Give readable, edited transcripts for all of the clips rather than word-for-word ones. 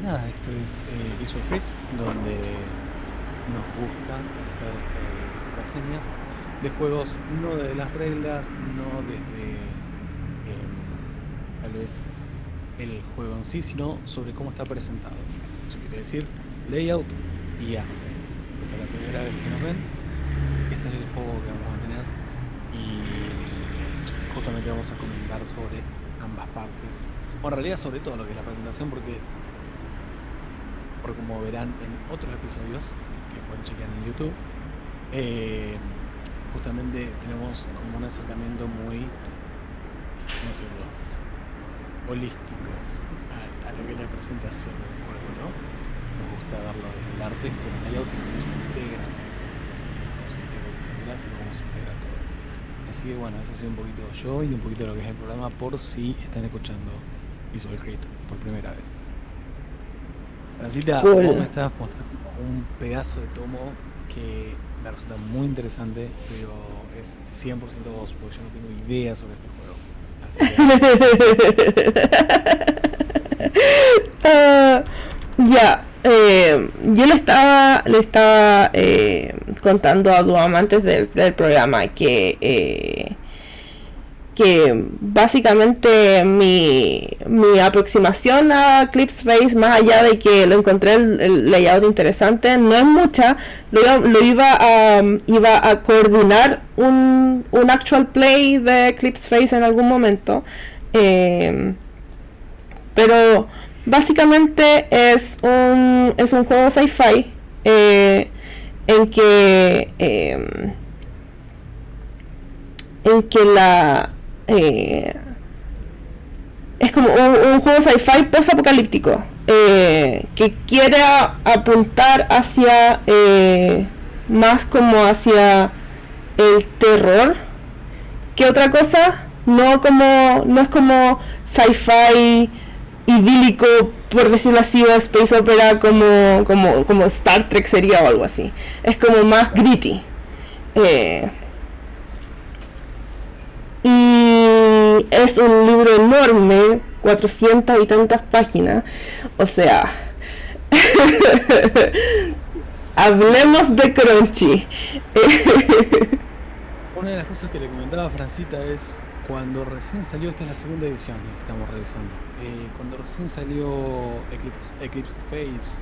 Nada, esto es Visual Freak, donde nos gusta hacer reseñas de juegos, no de las reglas, no desde tal vez el juego en sí, sino sobre cómo está presentado. Eso quiere decir layout y arte. Esta es la primera vez que nos ven, ese es el foco que vamos a tener y justamente vamos a comentar sobre ambas partes. O en realidad sobre todo lo que es la presentación, porque como verán en otros episodios que pueden chequear en YouTube, justamente tenemos como un acercamiento muy, ¿cómo decirlo?, holístico a lo que es la presentación del juego, ¿no? Nos gusta verlo desde el arte, pero el layout que nos integra el diseño gráfico, cómo se integra todo. Así que bueno, eso ha sido un poquito yo y un poquito lo que es el programa, por si están escuchando Visual Creed por primera vez. Francita, Cool. vos me estás mostrando un pedazo de tomo que me resulta muy interesante, pero es 100% vos, porque yo no tengo idea sobre este juego. Yo le estaba contando a Duam antes del programa que básicamente mi aproximación a Eclipse Phase, más allá de que lo encontré el layout interesante, no es mucha. Iba a coordinar un actual play de Eclipse Phase en algún momento, pero básicamente es un juego sci-fi en que es como un juego sci-fi post-apocalíptico que quiere apuntar hacia más como hacia el terror que otra cosa. No es como sci-fi idílico, por decirlo así, o space opera como Star Trek sería o algo así. Es como más gritty. Y es un libro enorme, 400 y tantas páginas. O sea, hablemos de Crunchy. Una de las cosas que le comentaba a Francita es cuando recién salió, esta es la segunda edición que estamos revisando, cuando recién salió Eclipse Phase,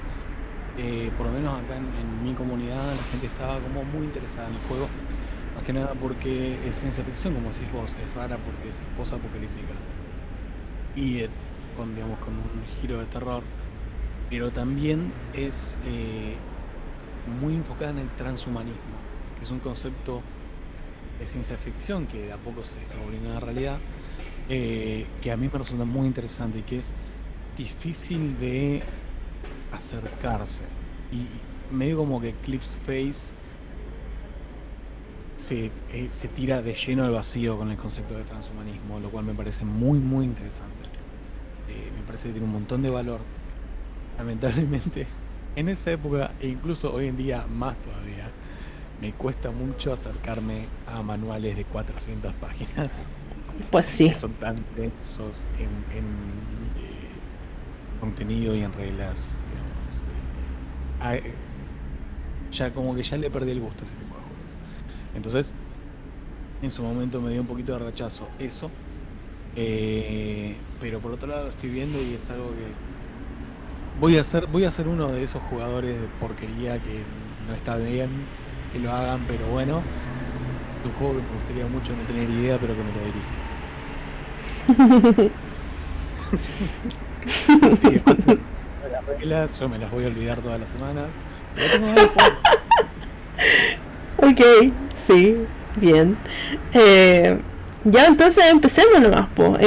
por lo menos acá en mi comunidad la gente estaba como muy interesada en el juego, más que nada porque es ciencia ficción, como decís vos, es rara porque es post-apocalíptica y con un giro de terror, pero también es muy enfocada en el transhumanismo, que es un concepto de ciencia ficción que de a poco se está volviendo una realidad, que a mí me resulta muy interesante y que es difícil de acercarse, y medio como que Eclipse Phase se tira de lleno al vacío con el concepto de transhumanismo, lo cual me parece muy muy interesante. Me parece que tiene un montón de valor. Lamentablemente en esa época, e incluso hoy en día más todavía, me cuesta mucho acercarme a manuales de 400 páginas. Pues sí. Que son tan densos en contenido y en reglas, digamos. Ya como que ya le perdí el gusto a ese tipo de juegos. Entonces, en su momento me dio un poquito de rechazo eso. Pero por otro lado estoy viendo y es algo que voy a ser uno de esos jugadores de porquería que no está bien que lo hagan, pero bueno, es un juego que me gustaría mucho no tener idea, pero que me lo dirige. Así que las reglas yo me las voy a olvidar todas las semanas, pero tengo ganas de jugar. Ok, sí, bien. Ya, entonces empecemos nomás, po.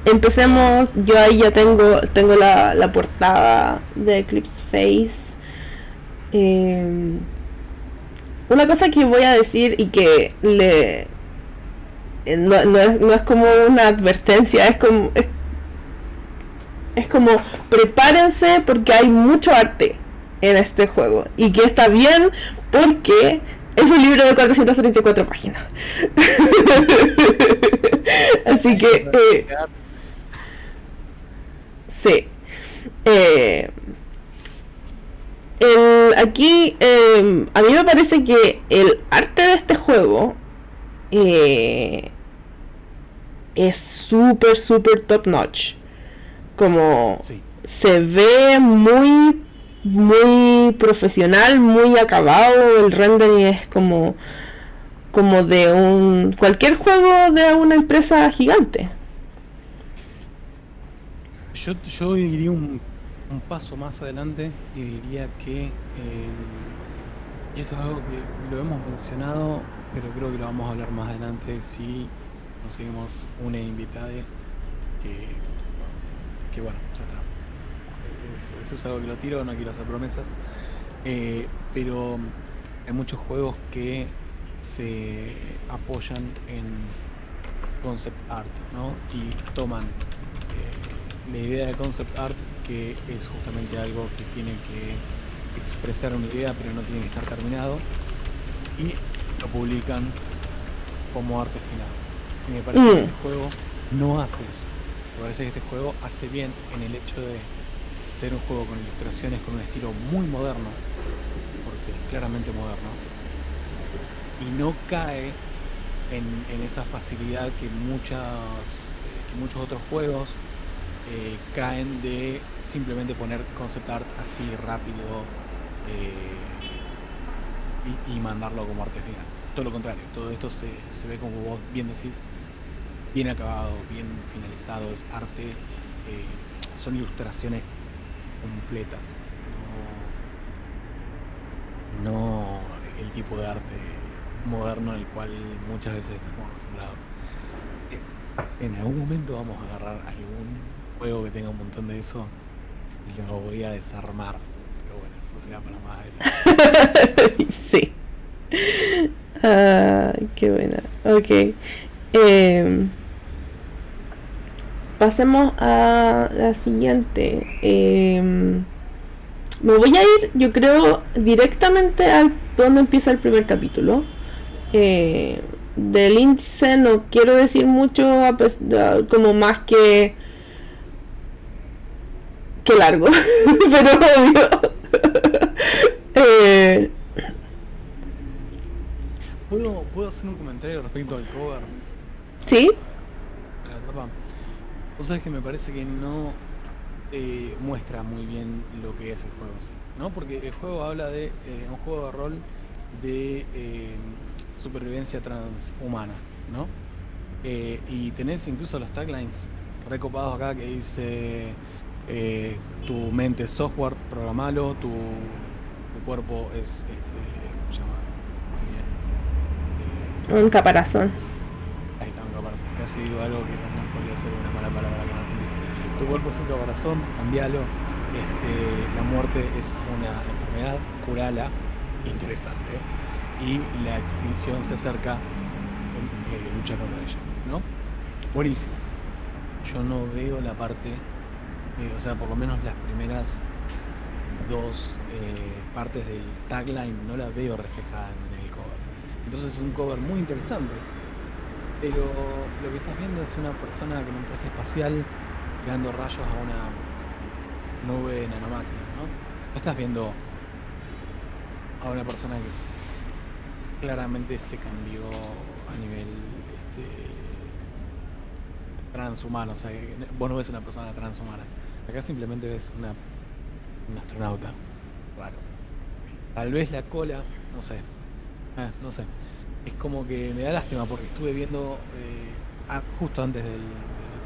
Empecemos. Yo ahí ya tengo la portada de Eclipse Phase. Una cosa que voy a decir y que no es como una advertencia, es como prepárense porque hay mucho arte en este juego y que está bien porque es un libro de 434 páginas. Así que sí, Eh, aquí a mí me parece que el arte de este juego es súper, súper top notch. Como Sí. se ve muy, muy profesional, muy acabado. El rendering es como de un cualquier juego de una empresa gigante. Yo diría un paso más adelante y diría que, y esto es algo que lo hemos mencionado, pero creo que lo vamos a hablar más adelante si conseguimos una invitada que, que bueno, ya está. Eso es algo que lo tiro, no quiero hacer promesas. Pero hay muchos juegos que se apoyan en concept art, ¿no? Y toman la idea de concept art, que es justamente algo que tiene que expresar una idea, pero no tiene que estar terminado, y lo publican como arte final. Y me parece que este juego no hace eso. Me parece que este juego hace bien en el hecho de ser un juego con ilustraciones con un estilo muy moderno, porque es claramente moderno, y no cae en esa facilidad que muchos otros juegos caen de simplemente poner concept art así rápido y mandarlo como arte final. Todo lo contrario, todo esto se ve, como vos bien decís, bien acabado, bien finalizado, es arte, son ilustraciones completas, no el tipo de arte moderno al cual muchas veces estamos acostumbrados. En algún momento vamos a agarrar algún juego que tenga un montón de eso y lo voy a desarmar. Pero bueno, eso será para más adelante. Sí. Qué buena. Ok. Pasemos a la siguiente. Me voy a ir, yo creo, directamente al donde empieza el primer capítulo. Del índice no quiero decir mucho, como más que largo, pero obvio. ¿Puedo hacer un comentario respecto al cover? ¿Sí? La tapa. Vos sabés que me parece que no muestra muy bien lo que es el juego, ¿sí? ¿No? Porque el juego habla de un juego de rol de supervivencia transhumana, ¿no? Y tenés incluso los taglines recopados acá que dice tu mente es software, programalo, tu cuerpo es ¿cómo se llama? Un caparazón. Ahí está, un caparazón. Casi digo algo que también podría ser una mala palabra que no entendí. Tu cuerpo es un caparazón, cambialo. La muerte es una enfermedad, curala. Interesante. Y la extinción se acerca, lucha contra ella, ¿no? Buenísimo. Yo no veo la parte, o sea, por lo menos las primeras dos partes del tagline no la veo reflejada en el cover. Entonces es un cover muy interesante, pero lo que estás viendo es una persona con un traje espacial tirando rayos a una nube de nanomáquinas, ¿no? No estás viendo a una persona que claramente se cambió a nivel transhumano, o sea, vos no ves una persona transhumana. Acá simplemente ves un astronauta raro. Tal vez la cola, no sé. No sé. Es como que me da lástima porque estuve viendo, justo antes del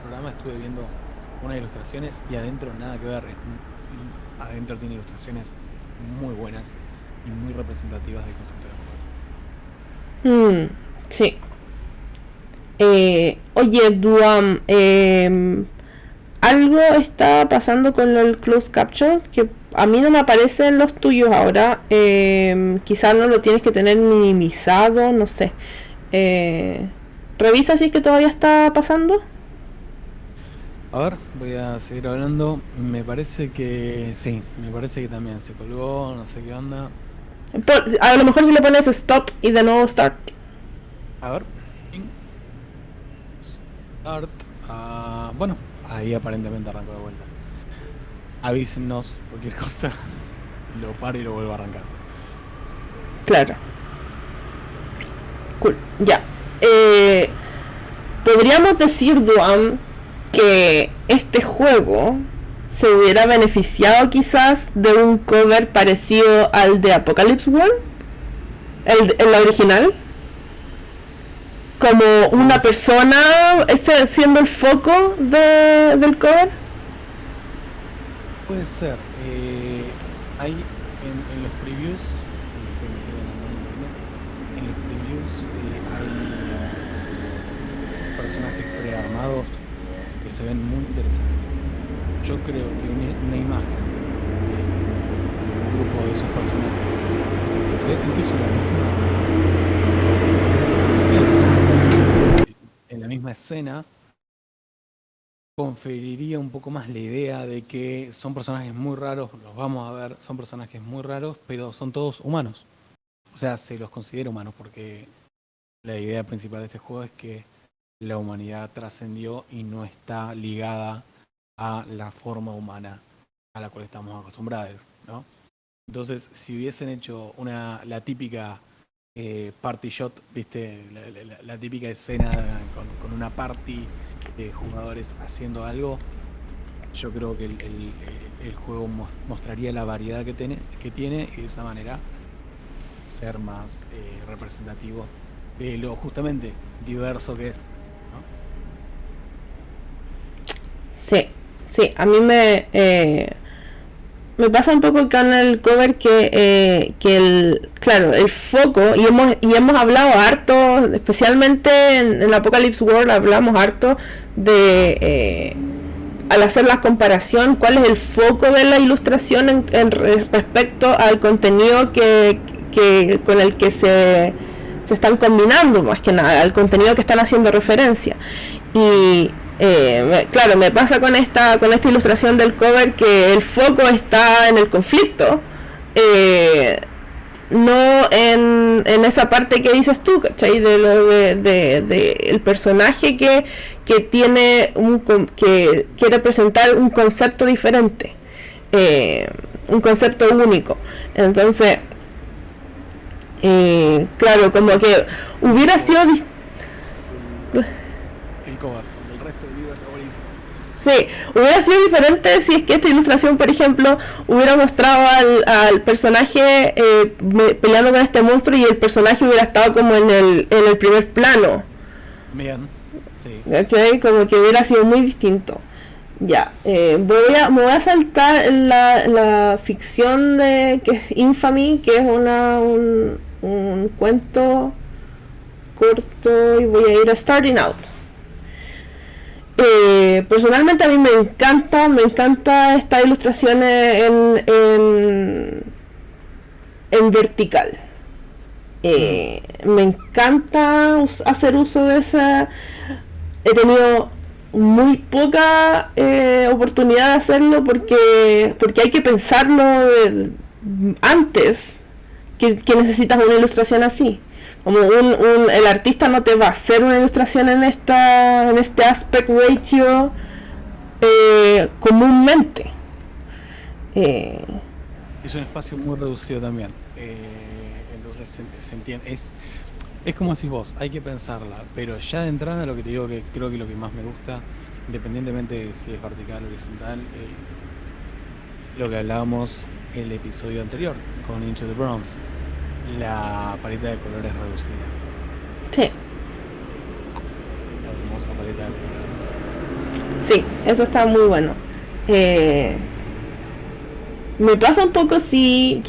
programa estuve viendo unas ilustraciones y adentro nada que ver. Adentro tiene ilustraciones muy buenas y muy representativas del concepto de juego. Sí. Oye, Duam, algo está pasando con el closed caption que a mí no me aparecen los tuyos ahora. Quizás no lo tienes que tener minimizado, no sé. Revisa si es que todavía está pasando. A ver, voy a seguir hablando. Me parece que sí, me parece que también se colgó, no sé qué onda. A lo mejor si le pones stop y de nuevo start. A ver. Start. Bueno, ahí aparentemente arrancó de vuelta. avísennos cualquier cosa, lo paro y lo vuelvo a arrancar. Claro. Cool. Ya. Podríamos decir, Duan, que este juego se hubiera beneficiado quizás de un cover parecido al de Apocalypse World, el original, como una persona siendo el foco del cover. Puede ser. Hay en los previews, en los previews hay personajes prearmados que se ven muy interesantes. Yo creo que una imagen de un grupo de esos personajes es incluso en la misma escena, conferiría un poco más la idea de que son personajes muy raros, los vamos a ver, son personajes muy raros, pero son todos humanos. O sea, se los considera humanos porque la idea principal de este juego es que la humanidad trascendió y no está ligada a la forma humana a la cual estamos acostumbrados, ¿no? Entonces, si hubiesen hecho la típica party shot, ¿viste? La típica escena con una party de jugadores haciendo algo, yo creo que el juego mostraría la variedad que tiene y de esa manera ser más representativo de lo justamente diverso que es, ¿no? Sí, a mí me pasa un poco con el cover que claro, el foco, y hemos hablado harto, especialmente en Apocalypse World, hablamos harto de, al hacer la comparación, cuál es el foco de la ilustración respecto al contenido con el que se están combinando, más que nada, al contenido que están haciendo referencia. Y claro, me pasa con esta ilustración del cover que el foco está en el conflicto, no en esa parte que dices tú, ¿cachai? De el personaje que tiene que quiere presentar un concepto diferente, un concepto único. Entonces, claro, como que hubiera sido el cover. Sí, hubiera sido diferente si es que esta ilustración, por ejemplo, hubiera mostrado al personaje peleando con este monstruo y el personaje hubiera estado como en el primer plano. Bien, sí. ¿Cachai? Como que hubiera sido muy distinto. Ya, me voy a saltar la ficción que es Infamy, que es un cuento corto, y voy a ir a Starting Out. Personalmente a mí me encanta estas ilustraciones en vertical. Me encanta hacer uso de esa. He tenido muy poca oportunidad de hacerlo porque hay que pensarlo antes que necesitas una ilustración así. Como el artista no te va a hacer una ilustración en este aspect ratio comúnmente. Es un espacio muy reducido también, entonces se entiende, es como decís vos, hay que pensarla, pero ya de entrada lo que te digo, que creo que lo que más me gusta, independientemente de si es vertical o horizontal, lo que hablábamos en el episodio anterior con Into the Bronze, la paleta de colores reducida. Sí. La hermosa paleta de colores reducida. Sí, eso está muy bueno. Me pasa un poco y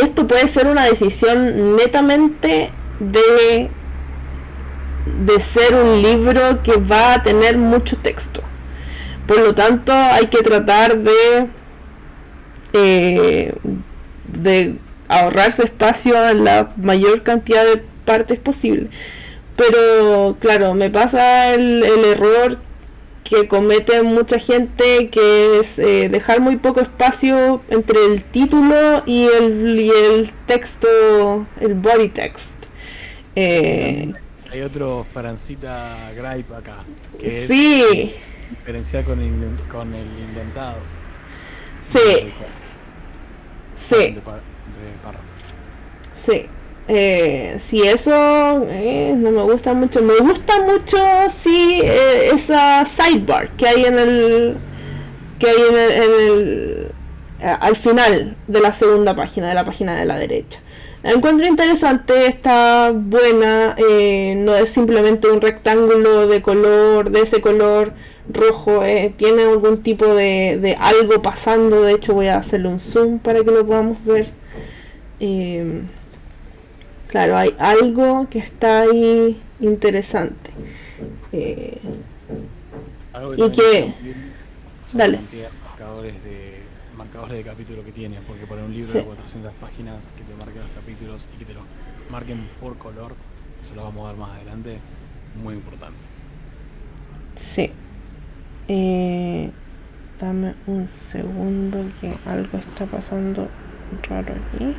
esto puede ser una decisión netamente de ser un libro que va a tener mucho texto. Por lo tanto, hay que tratar de ahorrarse espacio en la mayor cantidad de partes posible. Pero claro, me pasa el error que comete mucha gente, que es dejar muy poco espacio entre el título y el texto, el body text. Hay otro Francita Gripe acá, que sí, es diferenciar con el indentado. Sí, sí, de párrafos. sí. Sí, eso no me gusta mucho. Me gusta mucho, sí, esa sidebar que hay al final de la segunda página, de la página de la derecha. La encuentro interesante, está buena, no es simplemente un rectángulo de ese color rojo, tiene algún tipo de algo pasando. De hecho voy a hacerle un zoom para que lo podamos ver. Claro, hay algo que está ahí interesante. Algo que Y también está que, muy bien son la dale, cantidad de marcadores de capítulo que tiene, porque para un libro sí, de 400 páginas que te marque los capítulos y que te los marquen por color, se los vamos a dar más adelante, muy importante. sí. Dame un segundo que algo está pasando raro aquí.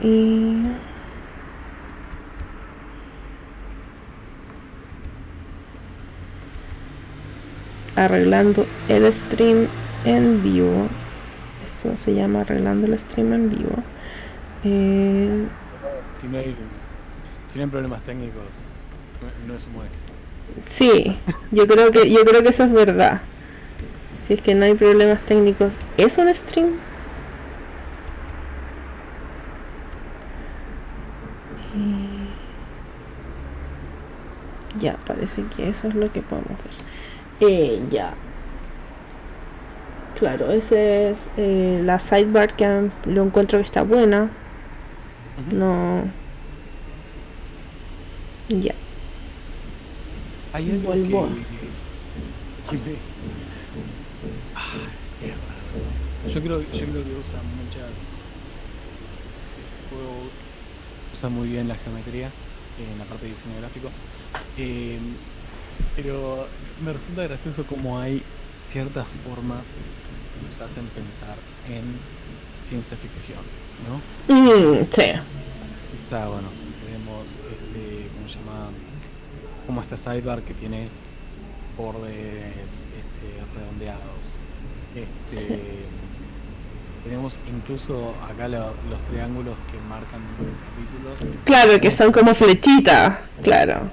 Y arreglando el stream en vivo. Esto se llama arreglando el stream en vivo. Si no hay, si no hay problemas técnicos, no se mueve. Sí, yo creo que eso es verdad. Si es que no hay problemas técnicos, ¿es un stream? Ya, parece que eso es lo que podemos ver. Ya. Claro, ese es la sidebar que lo encuentro que está buena. No. Ya. Hay algo Vuelvo. que me... es raro. Yo creo que usa muchas... El juego usa muy bien la geometría en la parte de diseño gráfico. Pero me resulta gracioso como hay ciertas formas que nos hacen pensar en ciencia ficción, ¿no? Sí. Hexágonos, tenemos ¿cómo se llama? Como esta sidebar que tiene bordes redondeados. Sí. Tenemos incluso acá los triángulos que marcan capítulos. Claro, que son como flechitas. Claro.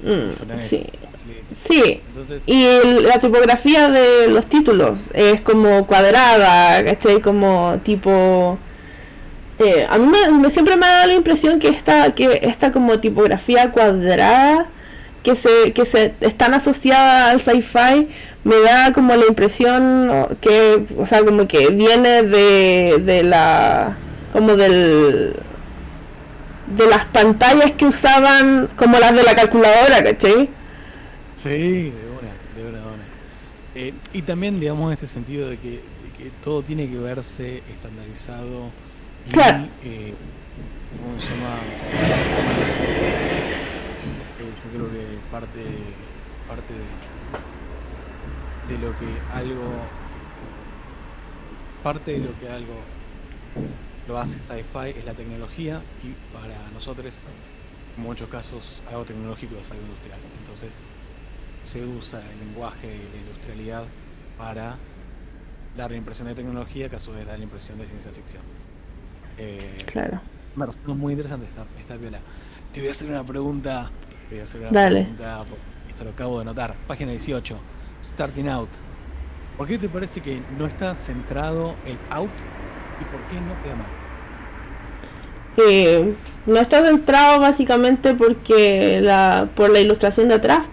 Son esos, Sí. flechas. Sí. Entonces, Y la tipografía de los títulos es como cuadrada, ¿cachai? Como tipo... a mí siempre me ha dado la impresión que esta como tipografía cuadrada que se están asociadas al sci-fi me da como la impresión que, o sea, como que viene de la como de las pantallas que usaban como las de la calculadora, ¿cachai? sí, de una. Y también, digamos, en este sentido de que todo tiene que verse estandarizado y, Claro, ¿cómo se llama? Yo creo que parte de lo que algo, parte de lo que algo lo hace sci-fi es la tecnología y para nosotros, en muchos casos, algo tecnológico es algo industrial. Entonces, se usa el lenguaje y la industrialidad para dar la impresión de tecnología que a su vez da la impresión de ciencia ficción. Eh, claro. me resulta muy interesante esta viola. Te voy a hacer una pregunta. Te voy a hacer una Dale. pregunta. Esto lo acabo de notar. Página 18. Starting out. ¿Por qué te parece que no está centrado el out y por qué no queda mal? No está centrado básicamente por la ilustración de atrás.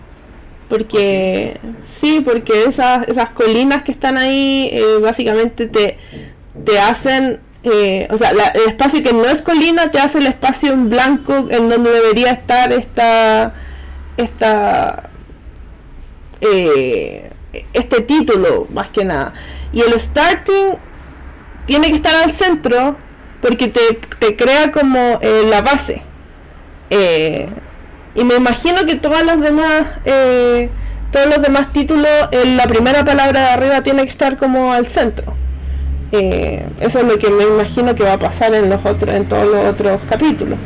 Porque sí, porque esas colinas que están ahí básicamente te hacen, o sea, el espacio que no es colina te hace el espacio en blanco en donde debería estar este título, más que nada. Y el starting tiene que estar al centro porque te crea como la base. Y me imagino que todos los demás títulos, la primera palabra de arriba tiene que estar como al centro. Eso es lo que me imagino que va a pasar en todos los otros capítulos.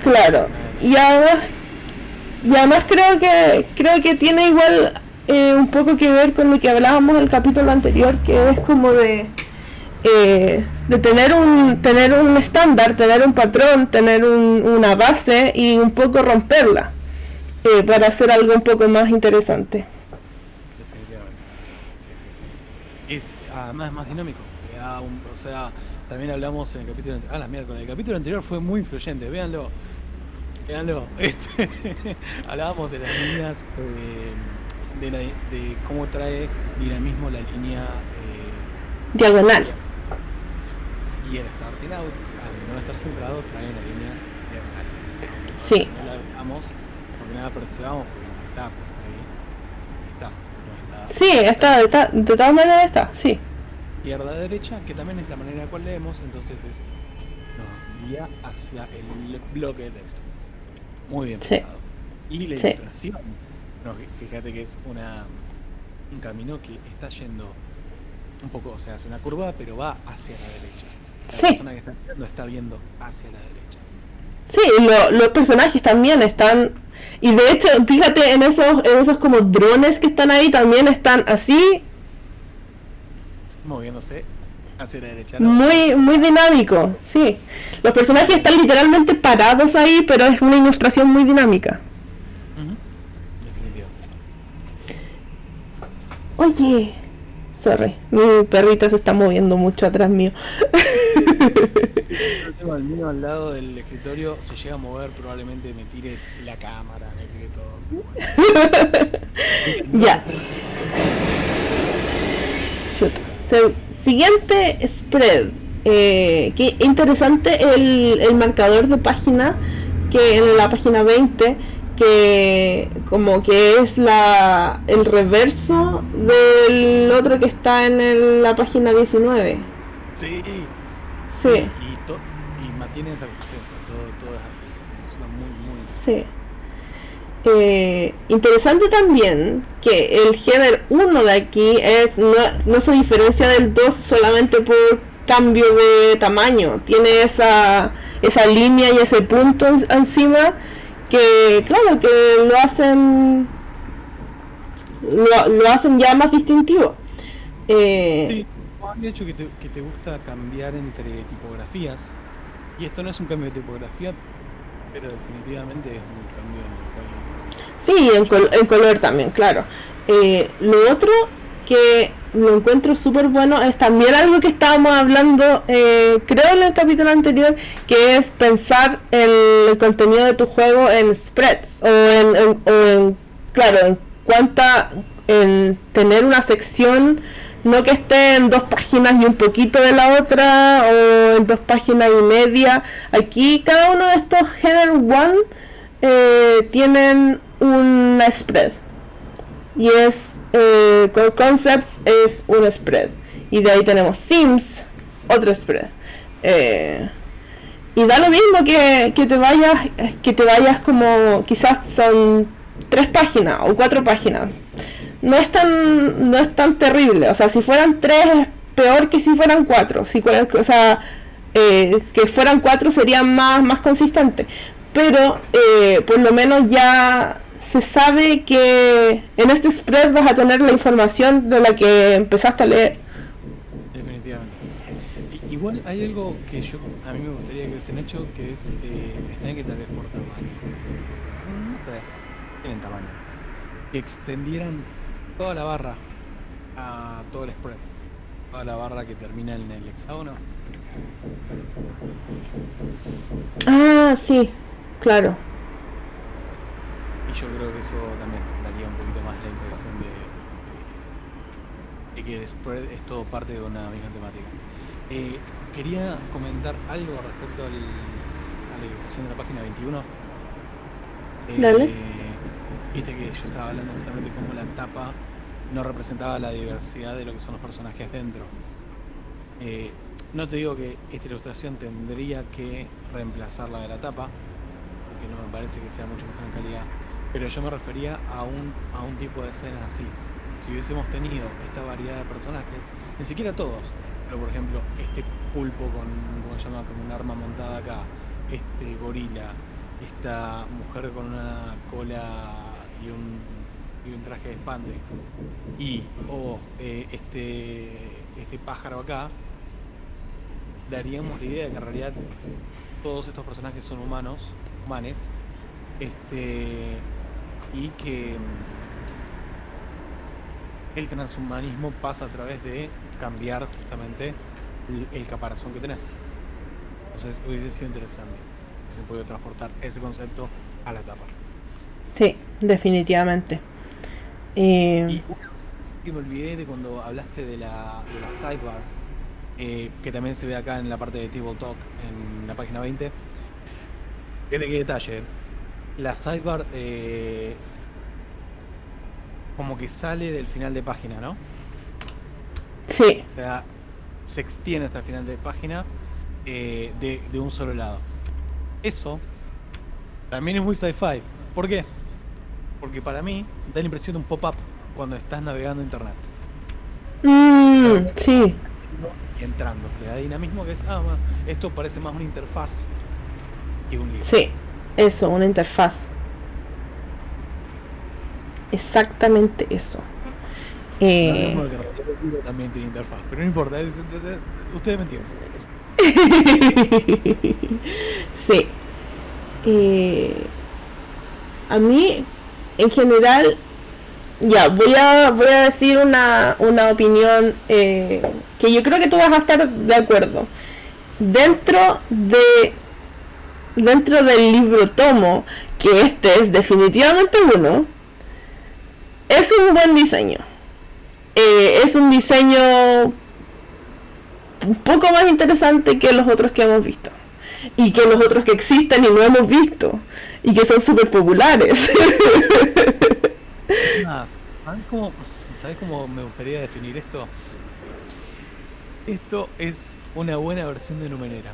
Claro. Y además creo que tiene igual un poco que ver con lo que hablábamos en el capítulo anterior, que es como de tener un estándar, tener un patrón, tener una base y un poco romperla para hacer algo un poco más interesante. Definitivamente. Sí, sí, sí, sí. Es además más dinámico. O sea, también hablamos en el capítulo anterior. La miércoles. El capítulo anterior fue muy influyente. Véanlo. Véanlo. Hablábamos de las líneas, de cómo trae dinamismo la línea Diagonal. y el starting out, al no estar centrado, trae la línea diagonal. Sí. No la veamos, porque nada percibamos, porque no está pues, ahí. No está. Sí, está, de todas maneras está, sí. Izquierda derecha, que también es la manera en la cual leemos, entonces nos guía hacia el bloque de texto. Muy bien pensado. Y la ilustración, fíjate que es un camino que está yendo un poco, o sea, hace una curva, pero va hacia la derecha. La persona que está viendo hacia la derecha. Sí, los personajes también están, y de hecho, fíjate en esos como drones que están ahí, también están así, moviéndose hacia la derecha, ¿no? Muy dinámico, sí. Los personajes están literalmente parados ahí, pero es una ilustración muy dinámica. Oye, sorry, mi perrita se está moviendo mucho atrás mío. Yo tengo al mío al lado del escritorio, se llega a mover, probablemente me tire la cámara, me tire todo. Ya. Chuta. Siguiente spread. Qué interesante el marcador de página, que en la página 20, que como que es el reverso del otro que está en la página 19. Sí. Sí. Y mantiene esa consistencia, todo es así. Es muy sí. Interesante también que el header 1 de aquí no se diferencia del 2 solamente por cambio de tamaño. Tiene esa línea y ese punto encima que, claro, que lo hacen ya más distintivo. Sí, de hecho que te gusta cambiar entre tipografías, y esto no es un cambio de tipografía, pero definitivamente es un cambio en el cual... Sí, en color también, claro. Lo otro que lo encuentro súper bueno es también algo que estábamos hablando, creo en el capítulo anterior, que es pensar el contenido de tu juego en spreads, en tener una sección, no que esté en 2 páginas y un poquito de la otra, o en 2 páginas y media. Aquí cada uno de estos header 1 tienen una spread, y es Core Concepts es un spread, y de ahí tenemos Themes, otro spread, y da lo mismo que te vayas como quizás son 3 páginas o 4 páginas, no es tan terrible. O sea, si fueran 3 es peor que si fueran 4, que fueran 4 sería más consistente, pero por lo menos ya se sabe que en este spread vas a tener la información de la que empezaste a leer. Definitivamente. Igual hay algo que a mí me gustaría que hubiesen hecho, que es están que tal vez por tamaño, no sé, tienen tamaño, que extendieran toda la barra a todo el spread, toda la barra que termina en el hexágono. Ah, sí, claro. Y yo creo que eso también daría un poquito más la impresión de que el spread es todo parte de una misma temática. Quería comentar algo respecto a la ilustración de la página 21. Dale. Viste que yo estaba hablando justamente de cómo la tapa no representaba la diversidad de lo que son los personajes dentro. No te digo que esta ilustración tendría que reemplazar la de la tapa, porque no me parece que sea mucho mejor en calidad, pero yo me refería a un tipo de escenas así. Si hubiésemos tenido esta variedad de personajes, ni siquiera todos, pero por ejemplo este pulpo con un arma montada acá, este gorila, esta mujer con una cola y y un traje de spandex y este pájaro acá, daríamos la idea de que en realidad todos estos personajes son humanes, y que el transhumanismo pasa a través de cambiar justamente el caparazón que tenés. Entonces hubiese sido interesante que se pudiera transportar ese concepto a la tapa. Sí, definitivamente. Y una cosa que me olvidé de cuando hablaste de la sidebar, que también se ve acá en la parte de Table Talk, en la página 20. Qué detalle. La sidebar como que sale del final de página, ¿no? Sí. O sea, se extiende hasta el final de página de un solo lado. Eso también es muy sci-fi. ¿Por qué? Porque para mí da la impresión de un pop-up cuando estás navegando internet. Sí. Y entrando. Le da dinamismo que es, esto parece más una interfaz que un libro. Sí, eso, una interfaz. Exactamente eso. No es como que el libro también tiene interfaz, pero no importa, ustedes me entienden. Sí. A mí, en general, ya, voy a decir una opinión que yo creo que tú vas a estar de acuerdo. Dentro del libro tomo, que este es definitivamente uno, es un buen diseño. Es un diseño un poco más interesante que los otros que hemos visto. Y que los otros que existen y no hemos visto. Y que son súper populares. ¿Sabes cómo me gustaría definir esto? Esto es una buena versión de Numenera.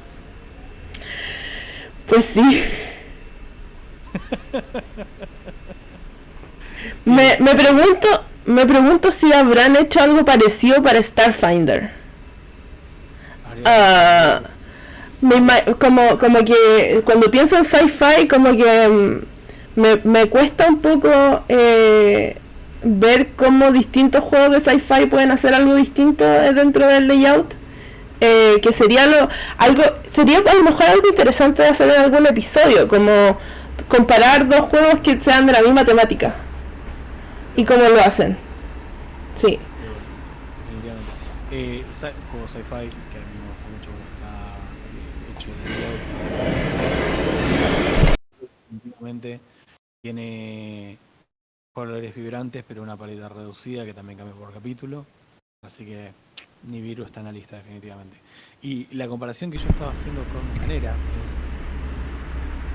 Pues sí. Me pregunto si habrán hecho algo parecido para Starfinder. Como que cuando pienso en sci-fi, como que me cuesta un poco ver cómo distintos juegos de sci-fi pueden hacer algo distinto dentro del layout. Que sería a lo mejor algo interesante de hacer en algún episodio, como comparar dos juegos que sean de la misma temática y cómo lo hacen. Sí. Juego sci-fi que a mí me gusta mucho cómo está hecho el layout. Definitivamente tiene colores vibrantes, pero una paleta reducida que también cambia por capítulo. Así que Nibiru está en la lista definitivamente. Y la comparación que yo estaba haciendo con Numenera es,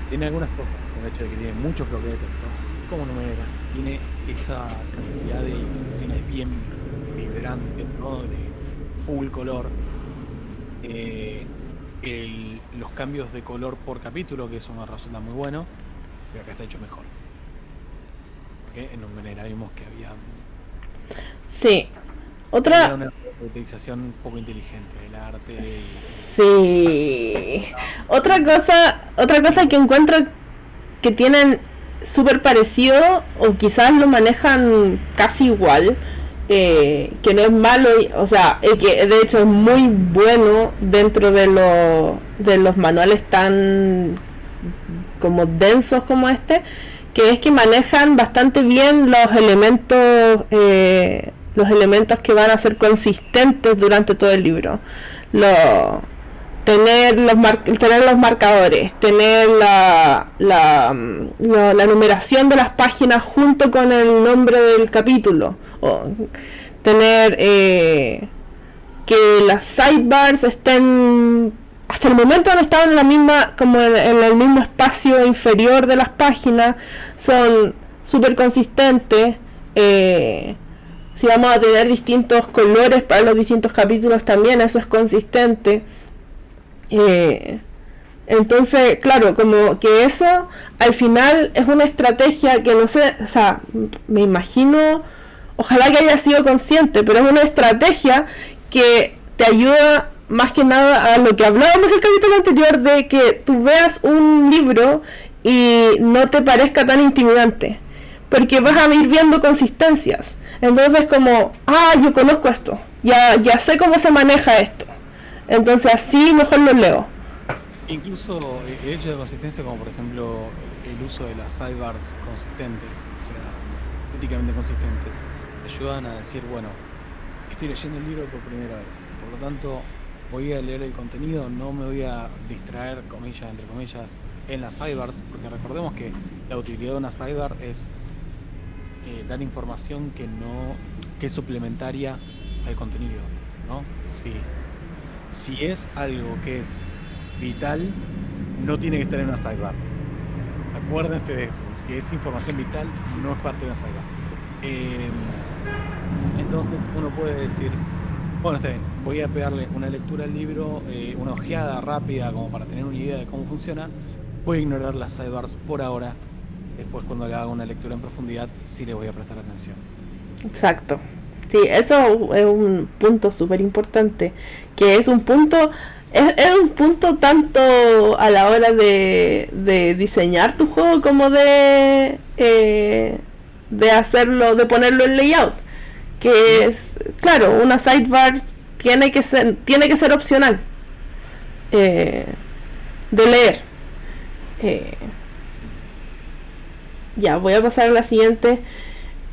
tiene algunas cosas, con el hecho de que tiene muchos bloques de texto, como Numenera, tiene esa cantidad de ilustraciones bien vibrantes, ¿no? De full color, los cambios de color por capítulo, que eso me resulta muy bueno, pero acá está hecho mejor. Porque en Numenera vimos que había... Sí. Era una utilización un poco inteligente del arte. Sí. Otra cosa que encuentro que tienen súper parecido, o quizás lo manejan casi igual, que no es malo, o sea, que de hecho es muy bueno dentro de los manuales tan como densos como este, que es que manejan bastante bien los elementos que van a ser consistentes durante todo el libro. Tener los marcadores, tener la numeración de las páginas junto con el nombre del capítulo, o tener que las sidebars estén, hasta el momento han estado en la misma, como en el mismo espacio inferior de las páginas, son súper consistentes. Si vamos a tener distintos colores para los distintos capítulos también, eso es consistente. Entonces, claro, como que eso al final es una estrategia que no sé, o sea, me imagino, ojalá que haya sido consciente, pero es una estrategia que te ayuda más que nada a lo que hablábamos en el capítulo anterior, de que tú veas un libro y no te parezca tan intimidante. porque vas a ir viendo consistencias. Entonces como, yo conozco esto, ya sé cómo se maneja esto. Entonces así mejor lo leo. Incluso el hecho de consistencia, como por ejemplo el uso de las sidebars consistentes, o sea, éticamente consistentes, ayudan a decir, bueno, estoy leyendo el libro por primera vez, por lo tanto voy a leer el contenido, no me voy a distraer, comillas, entre comillas, en las sidebars, porque recordemos que la utilidad de una sidebar es dar información que es suplementaria al contenido, ¿no? Si es algo que es vital, no tiene que estar en una sidebar. Acuérdense de eso. Si es información vital, no es parte de una sidebar. Entonces uno puede decir, bueno, está bien, voy a pegarle una lectura al libro, una ojeada rápida como para tener una idea de cómo funciona. Voy a ignorar las sidebars por ahora. Después cuando le haga una lectura en profundidad, sí le voy a prestar atención. Exacto. Sí, eso es un punto súper importante, que es un punto tanto a la hora de diseñar tu juego como de hacerlo, de ponerlo en layout, que es, claro, una sidebar tiene que ser opcional de leer. Ya, voy a pasar a la siguiente.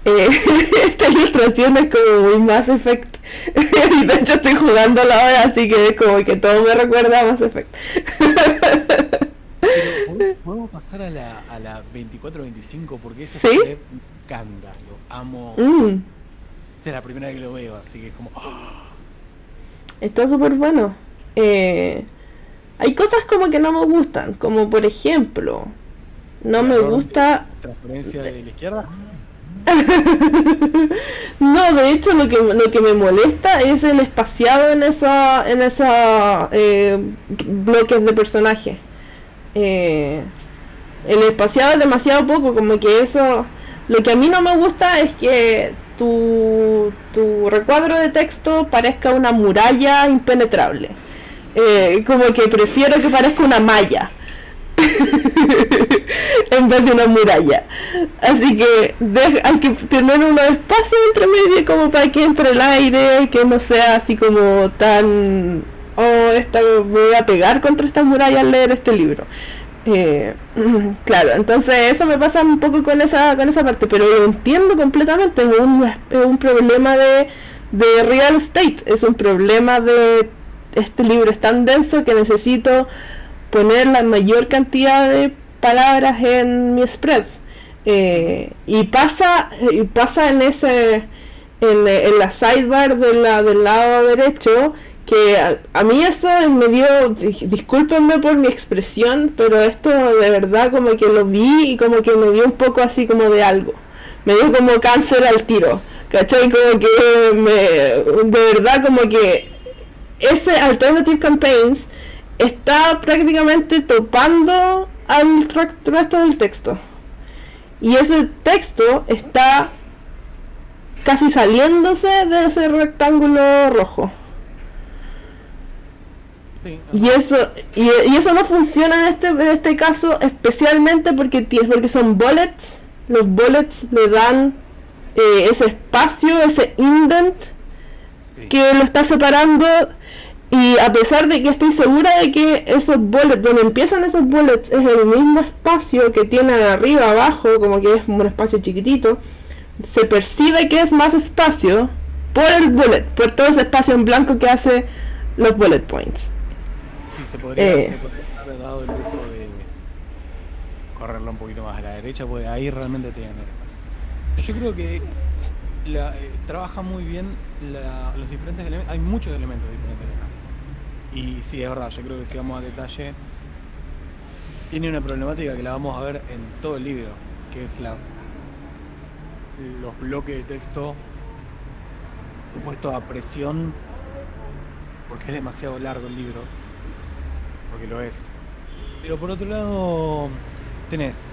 Esta ilustración es como muy Mass Effect. Y de hecho estoy jugando ahora, así que es como que todo me recuerda a Mass Effect. Pero podemos pasar a la 24-25 porque ese ¿Sí? me encanta, lo amo. Esta es la primera vez que lo veo, así que es como... Está súper bueno. Hay cosas como que no me gustan, como por ejemplo, no me gusta... ¿Transferencia de la izquierda? No, de hecho lo que me molesta es el espaciado en esa bloques de personaje. El espaciado es demasiado poco, como que eso... Lo que a mí no me gusta es que tu recuadro de texto parezca una muralla impenetrable. Como que prefiero que parezca una malla en vez de una muralla. Así que hay que tener unos espacios entre medio como para que entre el aire, que no sea así como tan... me voy a pegar contra esta muralla al leer este libro. Claro, entonces eso me pasa un poco con esa parte, pero lo entiendo completamente. Es un problema de real estate, es un problema de este libro es tan denso que necesito poner la mayor cantidad de palabras en mi spread, y pasa en la sidebar del lado derecho, que a mí eso me dio, discúlpenme por mi expresión, pero esto de verdad como que lo vi y como que me dio un poco así como de algo, me dio como cáncer al tiro, ¿cachai? Como que de verdad como que ese Alternative Campaigns está prácticamente topando al resto del texto, y ese texto está casi saliéndose de ese rectángulo rojo. Sí, y eso no funciona en este caso, especialmente porque son bullets. Los bullets le dan ese espacio, ese indent que lo está separando. Y a pesar de que estoy segura de que esos bullets, donde empiezan esos bullets, es el mismo espacio que tiene arriba, abajo, como que es un espacio chiquitito, se percibe que es más espacio por el bullet, por todo ese espacio en blanco que hace los bullet points. Sí, se podría haber dado el lujo de correrlo un poquito más a la derecha, porque ahí realmente tienen el espacio. Yo creo que trabaja muy bien los diferentes elementos. Hay muchos elementos diferentes acá. Y sí, es verdad, yo creo que si vamos a detalle, tiene una problemática que la vamos a ver en todo el libro, que es los bloques de texto puestos a presión, porque es demasiado largo el libro, porque lo es. Pero por otro lado tenés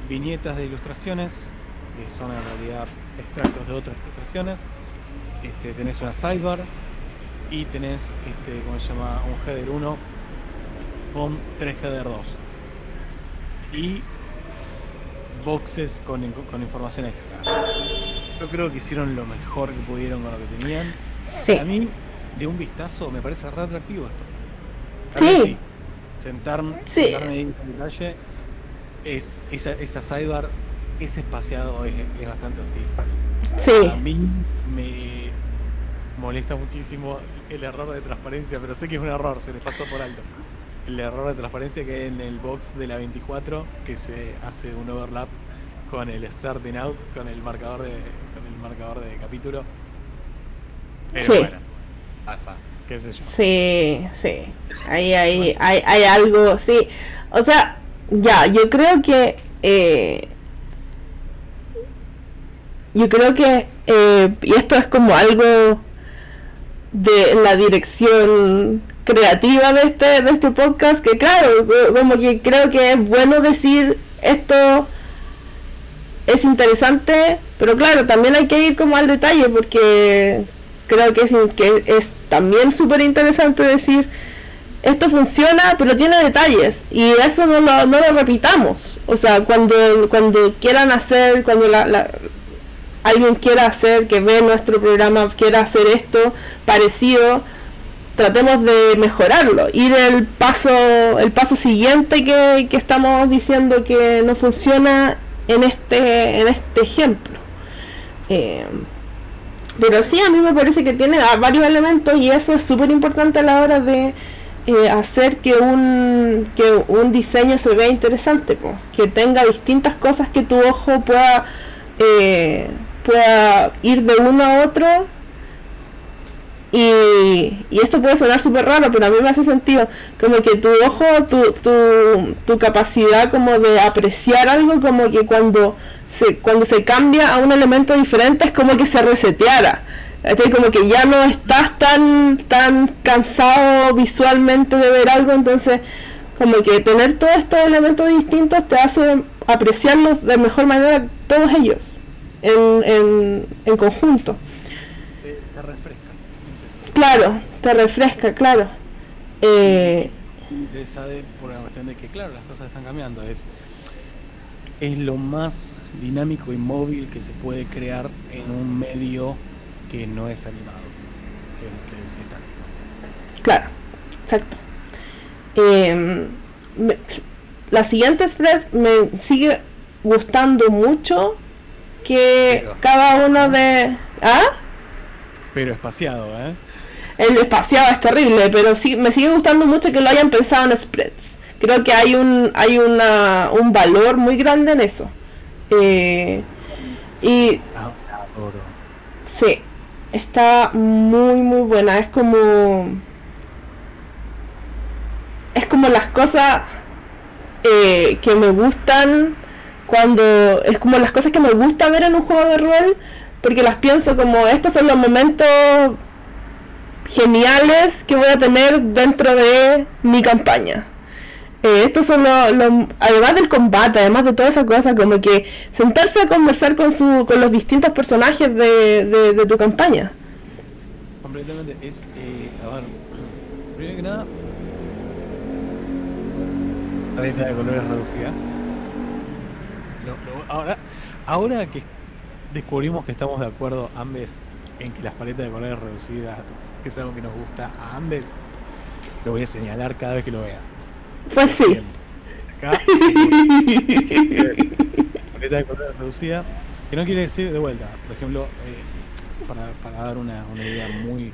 viñetas de ilustraciones, que son en realidad extractos de otras ilustraciones. Tenés una sidebar y tenés ¿cómo se llama? Un header 1 con 3 header 2. Y boxes con información extra. Yo creo que hicieron lo mejor que pudieron con lo que tenían. Sí. A mí, de un vistazo, me parece re atractivo esto. Sí. Sentarme ahí en detalle, esa sidebar, ese espaciado es bastante hostil. Sí. A mí me molesta muchísimo el error de transparencia, pero sé que es un error, se les pasó por alto. El error de transparencia que hay en el box de la 24, que se hace un overlap con el starting out, con el marcador de capítulo. Pero Sí. bueno, pasa, qué sé yo. Sí. Hay algo, sí. O sea, ya, yo creo que y esto es como algo de la dirección creativa de este podcast, que claro, como que creo que es bueno decir esto es interesante, pero claro, también hay que ir como al detalle, porque creo que es también súper interesante decir esto funciona, pero tiene detalles, y eso no lo repitamos. O sea, cuando quieran hacer, cuando alguien quiera hacer, que ve nuestro programa, quiera hacer esto parecido, tratemos de mejorarlo, ir el paso siguiente que estamos diciendo que no funciona en este ejemplo. Pero sí, a mí me parece que tiene varios elementos, y eso es súper importante a la hora de hacer que un diseño se vea interesante, que tenga distintas cosas que tu ojo pueda ir de uno a otro. Y esto puede sonar súper raro, pero a mí me hace sentido, como que tu ojo, tu capacidad como de apreciar algo, como que cuando se cambia a un elemento diferente, es como que se reseteara. Entonces, como que ya no estás tan cansado visualmente de ver algo, entonces como que tener todos estos elementos distintos te hace apreciarlos de mejor manera, todos ellos en conjunto. Te refresca. Claro, te refresca, claro. Sabe por una cuestión de que, claro, las cosas están cambiando. Es lo más dinámico y móvil que se puede crear en un medio que no es animado, que es estático. Claro, exacto. La siguiente spread me sigue gustando mucho, que Pero, cada uno de... pero espaciado, El espaciado es terrible, pero sí me sigue gustando mucho que lo hayan pensado en spreads. Creo que hay un valor muy grande en eso. Y sí, está muy muy buena. Es como las cosas que me gustan, cuando es como las cosas que me gusta ver en un juego de rol, porque las pienso como estos son los momentos geniales que voy a tener dentro de mi campaña. Estos son además del combate, además de toda esa cosa, como que sentarse a conversar con los distintos personajes de tu campaña. Completamente. Es, a ver, primero que nada, paleta de colores reducida. Ahora que descubrimos que estamos de acuerdo ambos en que las paletas de colores reducidas, que es algo que nos gusta a ambos, lo voy a señalar cada vez que lo vea. Pues sí. Acá, paleta de colores reducida, que no quiere decir de vuelta, por ejemplo, para dar una idea muy...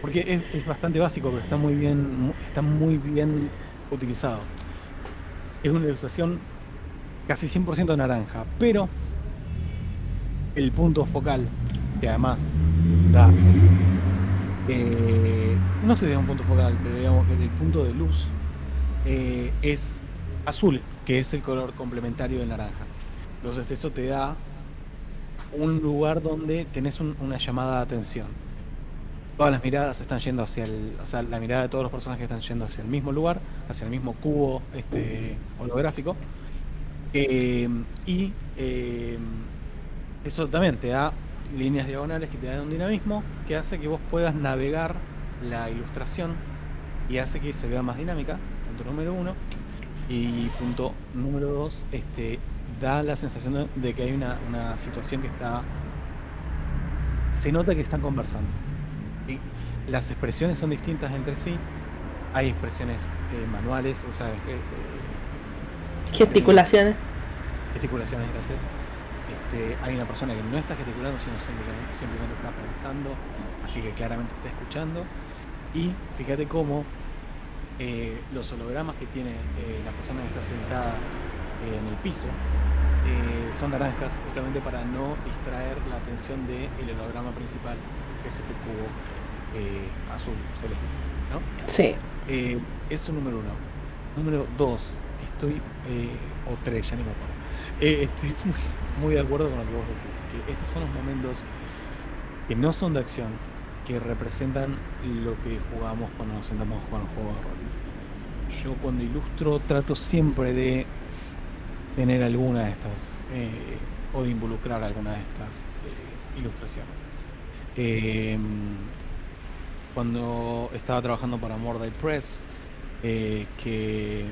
Porque es bastante básico, pero está muy bien utilizado. Es una ilustración casi 100% naranja, pero el punto focal, que además da, no sé si es un punto focal, pero digamos que el punto de luz es azul, que es el color complementario del naranja. Entonces eso te da un lugar donde tenés una llamada de atención. Todas las miradas están yendo hacia la mirada de todos los personajes están yendo hacia el mismo lugar, hacia el mismo cubo holográfico. Eso también te da líneas diagonales que te dan un dinamismo que hace que vos puedas navegar la ilustración y hace que se vea más dinámica, punto número 1. Y punto número 2, da la sensación de que hay una situación que está... Se nota que están conversando. ¿Sí? Las expresiones son distintas entre sí. Hay expresiones manuales, o sea... gesticulaciones. Gesticulaciones, gracias. Hay una persona que no está gesticulando, sino simplemente está pensando, así que claramente está escuchando. Y fíjate cómo los hologramas que tiene la persona que está sentada en el piso son naranjas, justamente para no distraer la atención del holograma principal, que es este cubo azul celeste, ¿no? Sí. Eso número uno. Número dos, o tres, ya ni me acuerdo. Estoy muy de acuerdo con lo que vos decís, que estos son los momentos que no son de acción, que representan lo que jugamos cuando nos sentamos a jugar un juego de rol. Yo cuando ilustro trato siempre de tener alguna de estas, o de involucrar alguna de estas ilustraciones. Cuando estaba trabajando para Mordai Press, que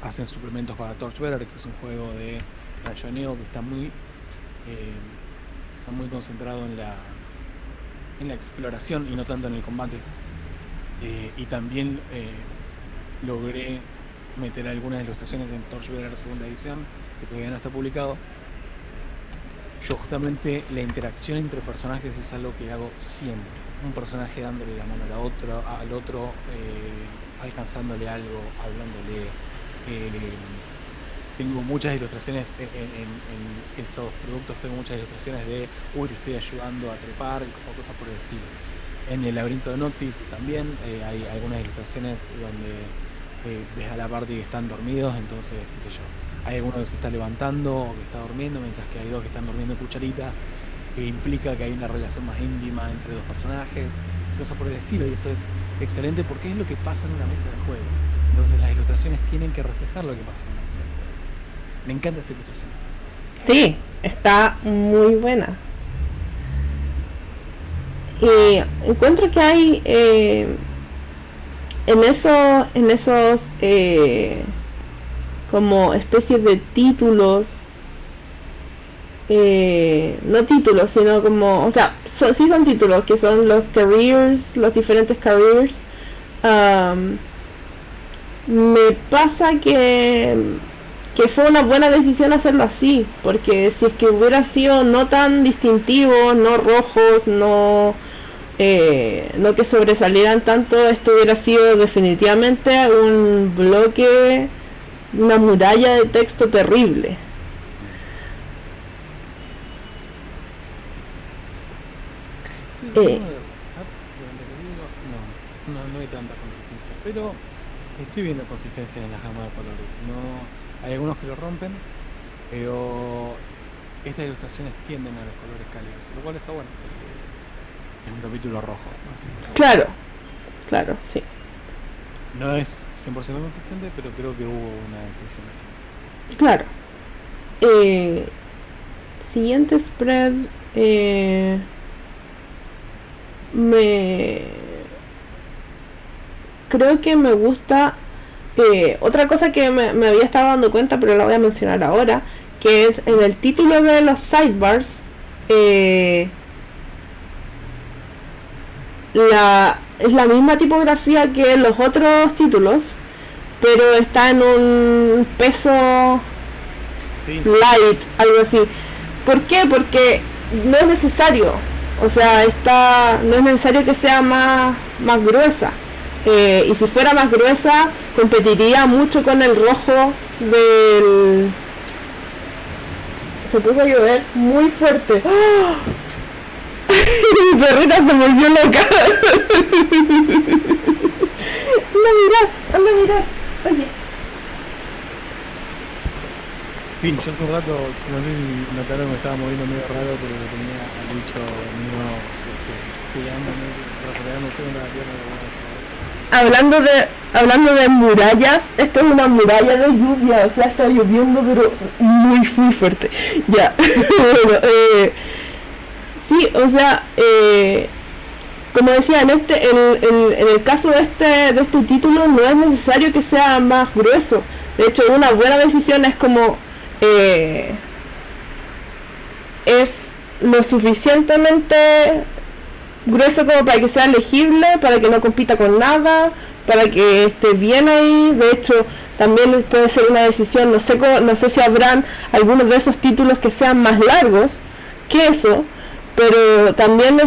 hacen suplementos para Torchbearer, que es un juego de rayoneo que está muy concentrado en la exploración y no tanto en el combate, y también logré meter algunas ilustraciones en Torchbearer segunda edición, que todavía no está publicado. Yo justamente la interacción entre personajes es algo que hago siempre. Un personaje dándole la mano al otro, alcanzándole algo, hablándole. Tengo muchas ilustraciones en esos productos, tengo muchas ilustraciones de te estoy ayudando a trepar o cosas por el estilo. En el laberinto de Noctis también hay algunas ilustraciones donde ves a la party que están dormidos, entonces qué sé yo, hay alguno que se está levantando o que está durmiendo, mientras que hay dos que están durmiendo cucharita, que implica que hay una relación más íntima entre dos personajes, cosas por el estilo, y eso es excelente porque es lo que pasa en una mesa de juego. Entonces las ilustraciones tienen que reflejar lo que pasa en una mesa de juego. Me encanta esta ilustración. Sí, está muy buena. Y encuentro que hay en esos como especies de títulos, no títulos, sino como, o sea, sí son títulos, que son los careers, los diferentes careers. Me pasa que fue una buena decisión hacerlo así, porque si es que hubiera sido no tan distintivos, no rojos, no que sobresalieran tanto, esto hubiera sido definitivamente un bloque, una muralla de texto terrible. No hay tanta consistencia, pero estoy viendo consistencia en la gama de colores. No, hay algunos que lo rompen, pero estas ilustraciones tienden a los colores cálidos, lo cual está bueno. Es un capítulo rojo, así. Claro, sí. No es 100% consistente, pero creo que hubo una decisión. Claro. Siguiente spread. Creo que me gusta. Otra cosa que me había estado dando cuenta, pero la voy a mencionar ahora, que es en el título de los sidebars. Es la misma tipografía que los otros títulos, pero está en un peso light, algo así. ¿Por qué? Porque no es necesario, o sea, no es necesario que sea más gruesa, y si fuera más gruesa competiría mucho con el rojo del... Se puso a llover muy fuerte. ¡Oh! Mi perrita se volvió loca. Anda a mirar. Oye. Sí, yo hace un rato, no sé si notaron que me estaba moviendo medio raro porque tenía al bicho mío rodeándose con la pierna. Hablando de murallas, esto es una muralla de lluvia, o sea, está lloviendo pero muy fuerte. Ya. Bueno, sí, o sea, como decía, en el caso de este título no es necesario que sea más grueso. De hecho, una buena decisión es como eh, es lo suficientemente grueso como para que sea legible, para que no compita con nada, para que esté bien ahí. De hecho, también puede ser una decisión, no sé si habrán algunos de esos títulos que sean más largos que eso, pero también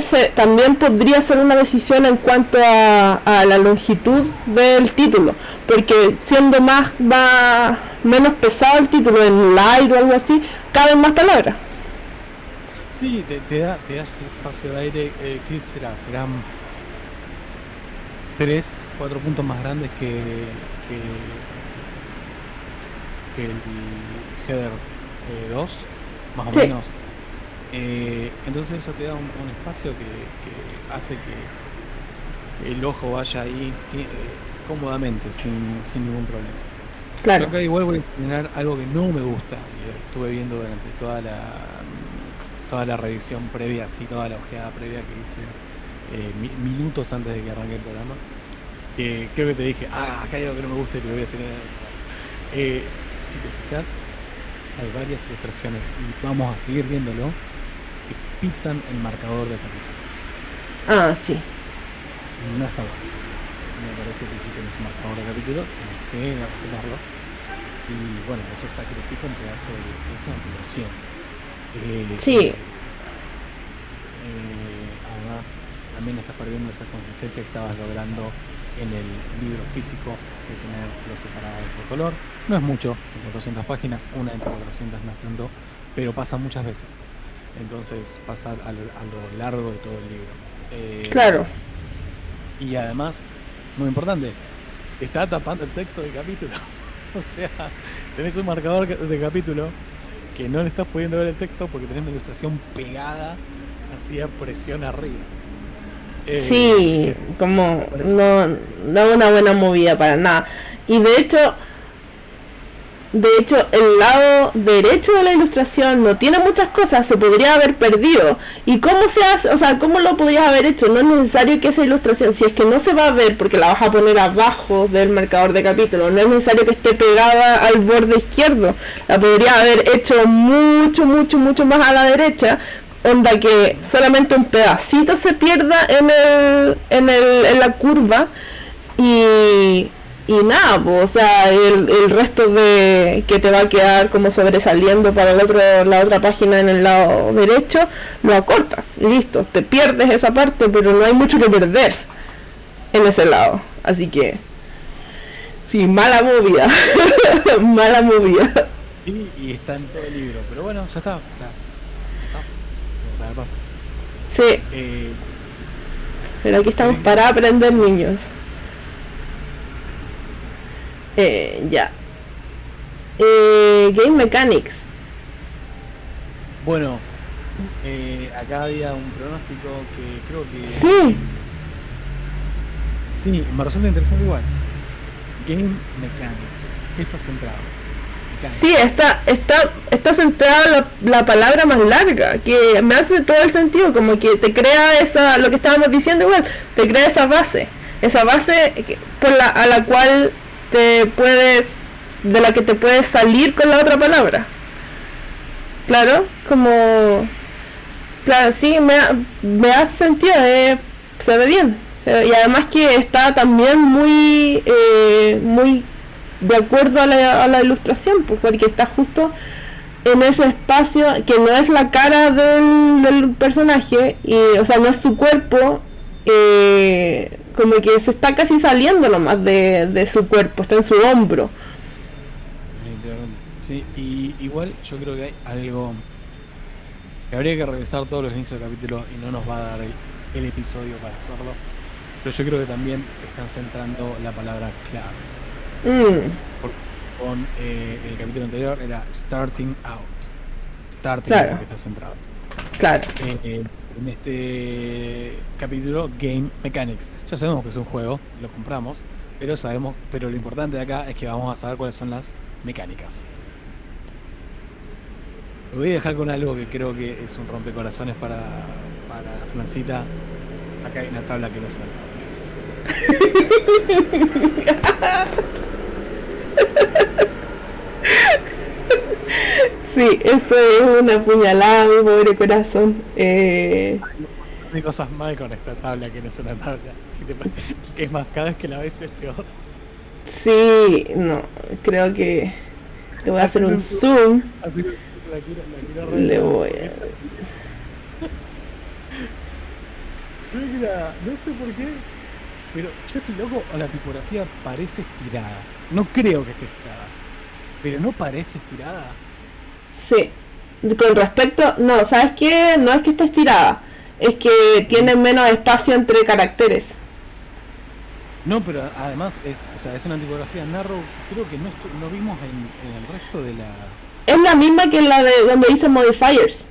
podría ser una decisión en cuanto a la longitud del título, porque siendo menos pesado el título en light o algo así, caben más palabras. Sí, te da este espacio de aire. ¿Qué será? Serán 3, 4 puntos más grandes que el Header 2, más o Sí. menos. Entonces eso te da un espacio que hace que el ojo vaya ahí cómodamente, sin ningún problema. Yo Claro. acá igual voy a explicar algo que no me gusta, y estuve viendo durante toda la revisión previa, así toda la ojeada previa que hice minutos antes de que arranque el programa. Creo que te dije, acá hay algo que no me gusta y te lo voy a decir si te fijas, hay varias ilustraciones y vamos a seguir viéndolo que pisan el marcador de capítulo. Sí. No está bueno eso. Me parece que si tienes un marcador de capítulo tienes que respetarlo. Y bueno, eso sacrifica un pedazo de ilustración, lo siento. Sí. Además, también estás perdiendo esa consistencia que estabas logrando en el libro físico de tener los separados por color. No es mucho, son 400 páginas, una entre 400 no es tanto, pero pasa muchas veces. Entonces pasa a lo largo de todo el libro. Claro. Y además, muy importante, está tapando el texto del capítulo. O sea, tenés un marcador de capítulo que no le estás pudiendo ver el texto porque tenés una ilustración pegada hacia presión arriba. Sí, como no es una buena movida para nada. Y de hecho el lado derecho de la ilustración no tiene muchas cosas, se podría haber perdido. ¿Y cómo se hace? O sea, ¿cómo lo podrías haber hecho? No es necesario que esa ilustración, si es que no se va a ver porque la vas a poner abajo del marcador de capítulo, no es necesario que esté pegada al borde izquierdo. La podría haber hecho mucho más a la derecha, onda que solamente un pedacito se pierda en la curva y nada, pues, o sea, el resto de que te va a quedar como sobresaliendo para la otra página en el lado derecho, lo acortas y listo, te pierdes esa parte, pero no hay mucho que perder en ese lado, así que sí, mala movida. Mala movida. Y está en todo el libro, pero bueno, ya está, o sea, ¿qué pasa? Sí, pero aquí estamos para aprender, niños. Ya. Game Mechanics. Bueno, acá había un pronóstico que creo que... Sí, me resulta interesante igual. Game Mechanics. ¿Qué está centrado? Sí, está centrada la palabra más larga, que me hace todo el sentido, como que te crea lo que estábamos diciendo igual, te crea esa base a la cual de la que te puedes salir con la otra palabra. Claro, sí, me hace sentido, se ve bien, y además que está también muy de acuerdo a la ilustración, pues, porque está justo en ese espacio que no es la cara del personaje, o sea, no es su cuerpo, como que se está casi saliendo nomás de su cuerpo, está en su hombro. Sí, y igual yo creo que hay algo que habría que revisar todos los inicios del capítulo y no nos va a dar el episodio para hacerlo, pero yo creo que también están centrando la palabra clave. Con el capítulo anterior era starting out. Claro. Porque está centrado. Claro. En este capítulo, Game Mechanics. Ya sabemos que es un juego, lo compramos, pero lo importante de acá es que vamos a saber cuáles son las mecánicas. Lo voy a dejar con algo que creo que es un rompecorazones para Francita. Acá hay una tabla que no se la. Sí, eso es una puñalada, mi pobre corazón. Hay cosas mal con esta tabla que no es una tabla. Es más, cada vez que la ves es peor. Sí, no, creo que le voy a hacer un zoom. Así que la quiero Le voy a... No sé por qué, pero yo estoy loco o la tipografía parece estirada. No creo que esté estirada, pero no parece estirada. Sí, con respecto... No, ¿sabes qué? No es que esté estirada, es que tiene menos espacio entre caracteres. No, pero además es una tipografía narrow que creo que no vimos en el resto de la... Es la misma que la de donde dice modifiers.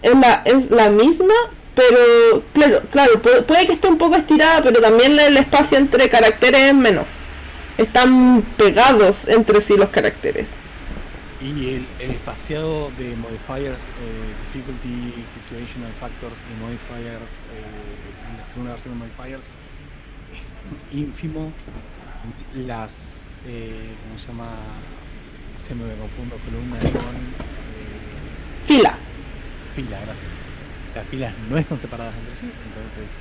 Es la misma, pero claro, puede que esté un poco estirada, pero también el espacio entre caracteres es menos. Están pegados entre sí los caracteres. Y el espaciado de modifiers, difficulty, situational factors y modifiers, en la segunda versión de modifiers, es ínfimo. Las, ¿cómo se llama? Se me confundo, columnas con... Fila, gracias. Las filas no están separadas entre sí, entonces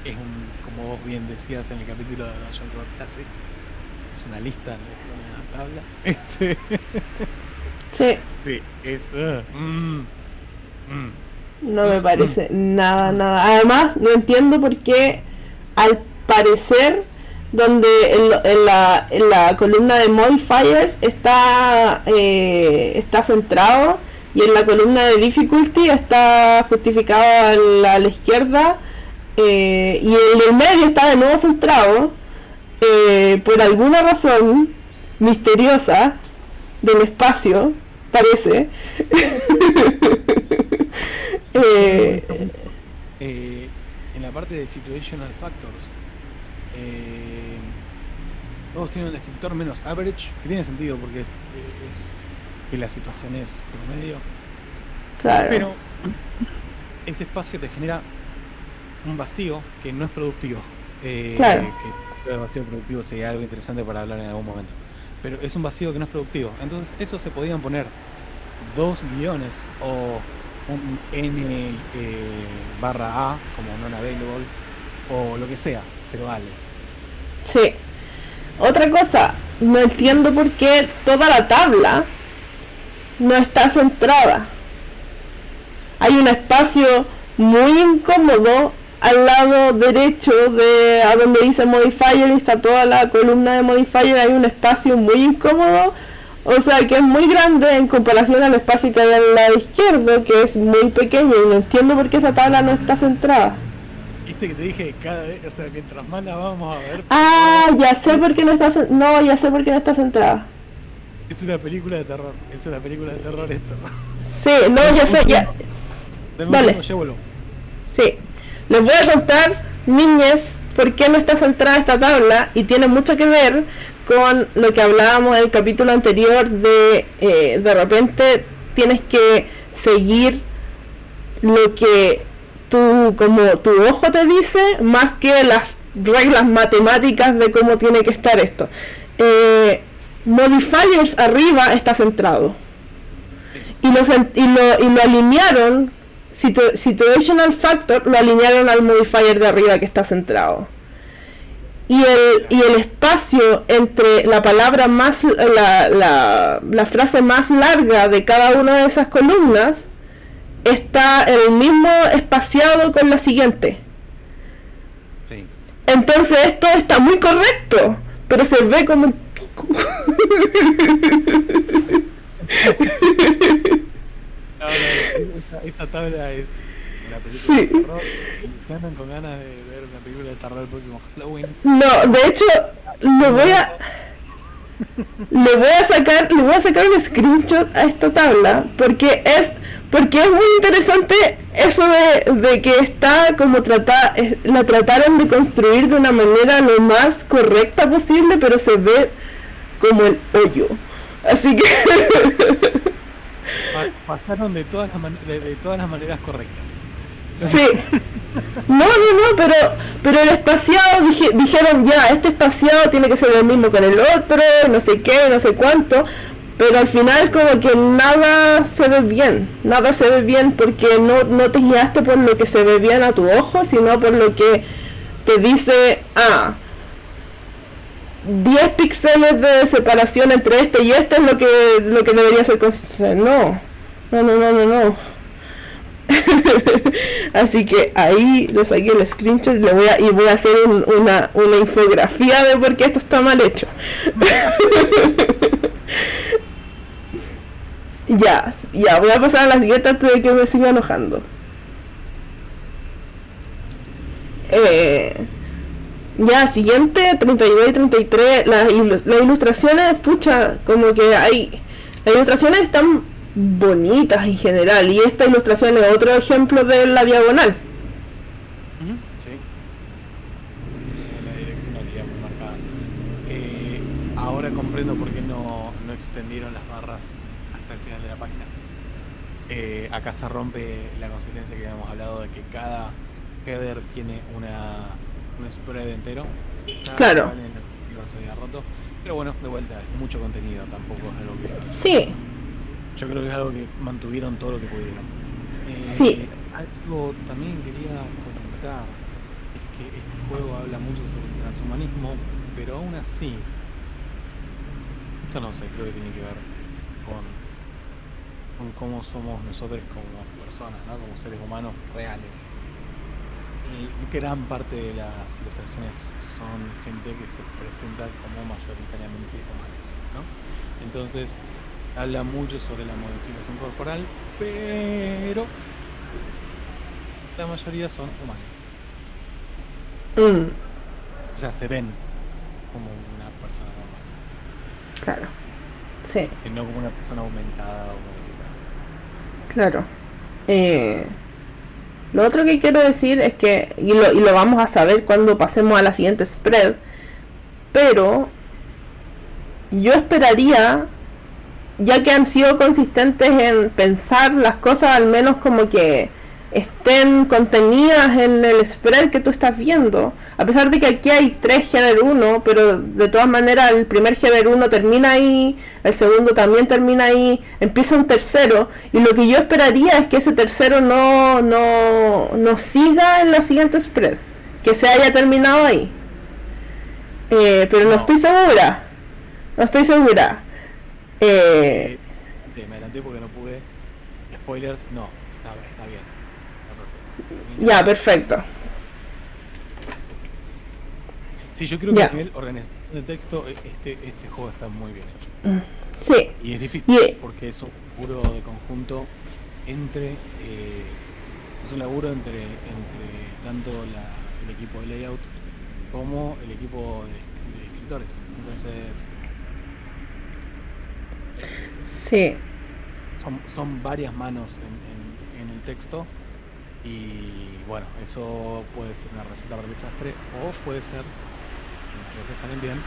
es como vos bien decías en el capítulo de Dungeon Crawl Classics, es una lista, no es una tabla. Sí, es... No me parece nada. Además, no entiendo por qué, al parecer, donde en la columna de modifiers está centrado, y en la columna de difficulty está justificado a la izquierda, y en el medio está de nuevo centrado, por alguna razón misteriosa del espacio, parece. En la parte de situational factors, todos tienen un descriptor menos average, que tiene sentido porque es que la situación es promedio. Claro. Pero ese espacio te genera un vacío que no es productivo. Claro. Que el vacío productivo sería algo interesante para hablar en algún momento. Pero es un vacío que no es productivo. Entonces eso se podían poner 2 guiones o un N barra A como non-available o lo que sea, pero vale. Sí. Otra cosa, no entiendo por qué toda la tabla no está centrada. Hay un espacio muy incómodo al lado derecho de a donde dice modifier, y está toda la columna de modifier. Hay un espacio muy incómodo, o sea que es muy grande en comparación al espacio que hay al lado izquierdo, que es muy pequeño, y no entiendo por qué esa tabla no está centrada. Viste que te dije cada vez, o sea, mientras más la vamos a ver... Ya sé por qué no está ya sé por qué no está centrada. Es una película de terror esto. Sí, no, ya sé, ya. Vale. Sí. Les voy a contar, niñas, por qué no está centrada esta tabla, y tiene mucho que ver con lo que hablábamos en el capítulo anterior de repente tienes que seguir lo que como tu ojo te dice, más que las reglas matemáticas de cómo tiene que estar esto. Modifiers arriba está centrado, y lo alinearon. Situational factor lo alinearon al modifier de arriba que está centrado, y el espacio entre la palabra más la frase más larga de cada una de esas columnas está en el mismo espaciado con la siguiente. Sí. Entonces esto está muy correcto, pero se ve como un pico. Esa tabla es una película de terror. ¿Se andan con ganas de ver una película de terror el próximo Halloween? No, de hecho, le voy a sacar un screenshot a esta tabla, porque es muy interesante eso de que está como la trataron de construir de una manera lo más correcta posible, pero se ve como el hoyo. Así que pasaron de todas las maneras correctas. Sí. No, pero el espaciado dijeron ya, este espaciado tiene que ser el mismo con el otro, no sé qué, no sé cuánto. pero al final como que nada se ve bien porque no te guiaste por lo que se ve bien a tu ojo, sino por lo que te dice, 10 píxeles de separación entre este y este es lo que debería ser consistente. No. Así que ahí le saqué el screenshot y voy a hacer una infografía de por qué esto está mal hecho. Ya, voy a pasar a la siguiente antes de que me siga enojando. Ya, siguiente, 32 y 33, las ilustraciones, pucha, como que las ilustraciones están bonitas en general, y esta ilustración es otro ejemplo de la diagonal. Sí. Sí, la direccionalidad muy marcada. Ahora comprendo por qué no extendieron las barras hasta el final de la página. Acá se rompe la consistencia que habíamos hablado de que cada header tiene un spread entero. Claro. Se había roto. Pero bueno, de vuelta, es mucho contenido, tampoco es algo que... Sí. Yo creo que es algo que mantuvieron todo lo que pudieron. Sí. Algo también quería comentar es que este juego habla mucho sobre el transhumanismo, pero aún así, esto no sé, creo que tiene que ver con cómo somos nosotros como personas, ¿no? Como seres humanos reales. Y gran parte de las ilustraciones son gente que se presenta como mayoritariamente humanas, ¿no? Entonces, habla mucho sobre la modificación corporal, pero la mayoría son humanas. O sea, se ven como una persona normal. Claro. Sí. Y no como una persona aumentada o modificada. Claro. Lo otro que quiero decir es que, y lo vamos a saber cuando pasemos a la siguiente spread, pero yo esperaría, ya que han sido consistentes en pensar las cosas al menos como que estén contenidas en el spread que tú estás viendo, a pesar de que aquí hay 3 Header 1, pero de todas maneras el primer Header 1 termina ahí, el segundo también termina ahí, empieza un tercero, y lo que yo esperaría es que ese tercero no siga en la siguiente spread, que se haya terminado ahí. Pero no estoy segura. Me adelanté porque no pude. Spoilers, no, está bien. Ya, perfecto. Sí, yo creo que a nivel organización de texto, este juego está muy bien hecho. Sí. Y es difícil porque es un laburo de conjunto entre tanto el equipo de layout como el equipo de escritores. Entonces, sí, son varias manos en el texto, y bueno, eso puede ser una receta para el desastre o puede ser que las cosas salen bien,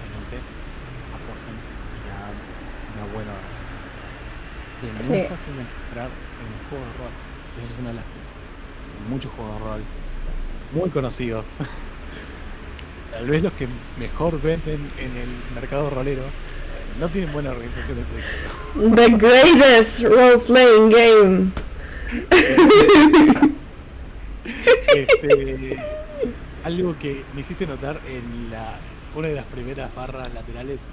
realmente aporten y hagan una buena organización. Es muy fácil de entrar en el juego de rol. Eso es una de las muchos juegos de rol muy conocidos. Tal vez los que mejor venden en el mercado rolero no tienen buena organización de texto. The greatest role-playing game. Algo que me hiciste notar en una de las primeras barras laterales,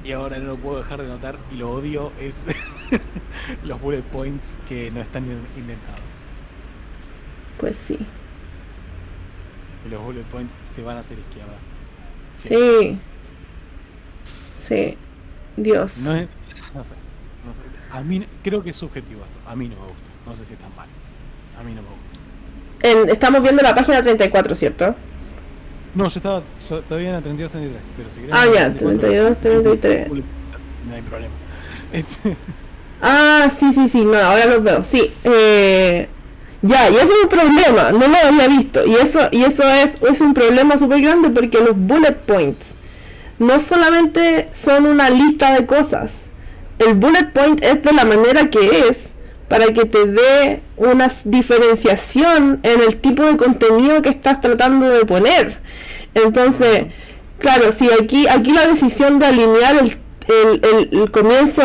y ahora no lo puedo dejar de notar y lo odio, es los bullet points que no están indentados. Pues sí. Los bullet points se van hacia la izquierda. Sí. Dios. No sé. A mí creo que es subjetivo esto. A mí no me gusta. No sé si está mal. A mí no me gusta. Estamos viendo la página 34, ¿cierto? No, yo estaba todavía en la 32-33, pero si querés... ya, 32-33. No hay problema. Sí, no, ahora los veo, sí. Y eso es un problema, no lo había visto. Y eso es un problema súper grande porque los bullet points no solamente son una lista de cosas. El bullet point es de la manera que es para que te dé una diferenciación en el tipo de contenido que estás tratando de poner. Entonces, claro, sí, aquí la decisión de alinear el comienzo,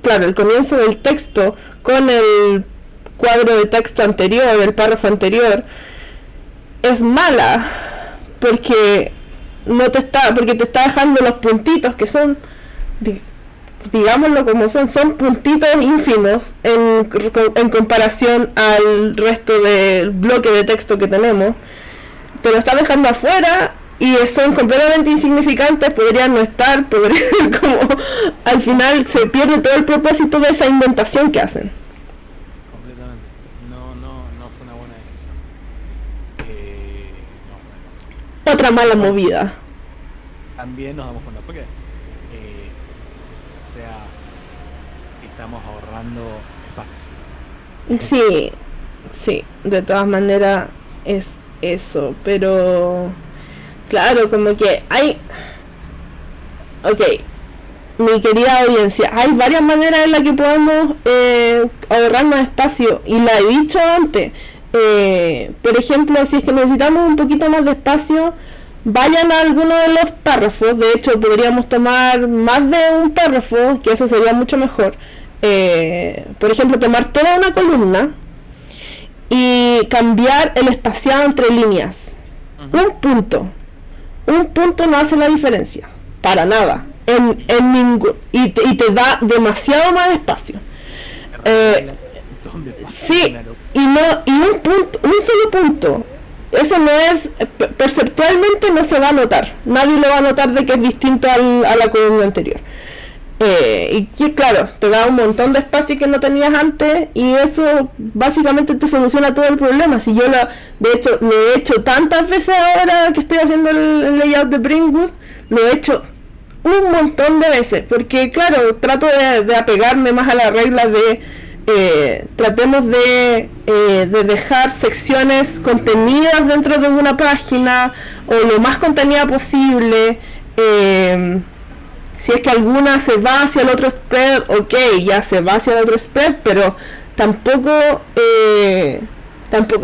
claro, el comienzo del texto con el cuadro de texto anterior, el párrafo anterior, es mala, porque porque te está dejando los puntitos que son, digámoslo como son puntitos ínfimos en comparación al resto del bloque de texto que tenemos. Te lo está dejando afuera y son completamente insignificantes, podrían no estar, como al final se pierde todo el propósito de esa inventación que hacen. Completamente. No fue una buena decisión. No fue. Otra mala movida. También nos damos cuenta, porque o sea, estamos ahorrando espacio. Sí, de todas maneras es eso, pero claro, como que hay... Ok, mi querida audiencia, hay varias maneras en las que podemos ahorrar más espacio, y la he dicho antes. Por ejemplo, si es que necesitamos un poquito más de espacio, vayan a alguno de los párrafos. De hecho, podríamos tomar más de un párrafo, que eso sería mucho mejor. Por ejemplo, tomar toda una columna y cambiar el espaciado entre líneas. Un punto no hace la diferencia, para nada, y te da demasiado más espacio. Sí, y un solo punto, eso no es, perceptualmente no se va a notar, nadie lo va a notar de que es distinto a la columna anterior. Y que claro, te da un montón de espacio que no tenías antes, y eso básicamente te soluciona todo el problema. Si yo de hecho lo he hecho tantas veces ahora que estoy haciendo el layout de Brentwood, lo he hecho un montón de veces, porque claro, trato de apegarme más a las reglas de tratemos de dejar secciones contenidas dentro de una página, o lo más contenida posible. Si es que alguna se va hacia el otro spread, ok, ya se va hacia el otro spread, pero tampoco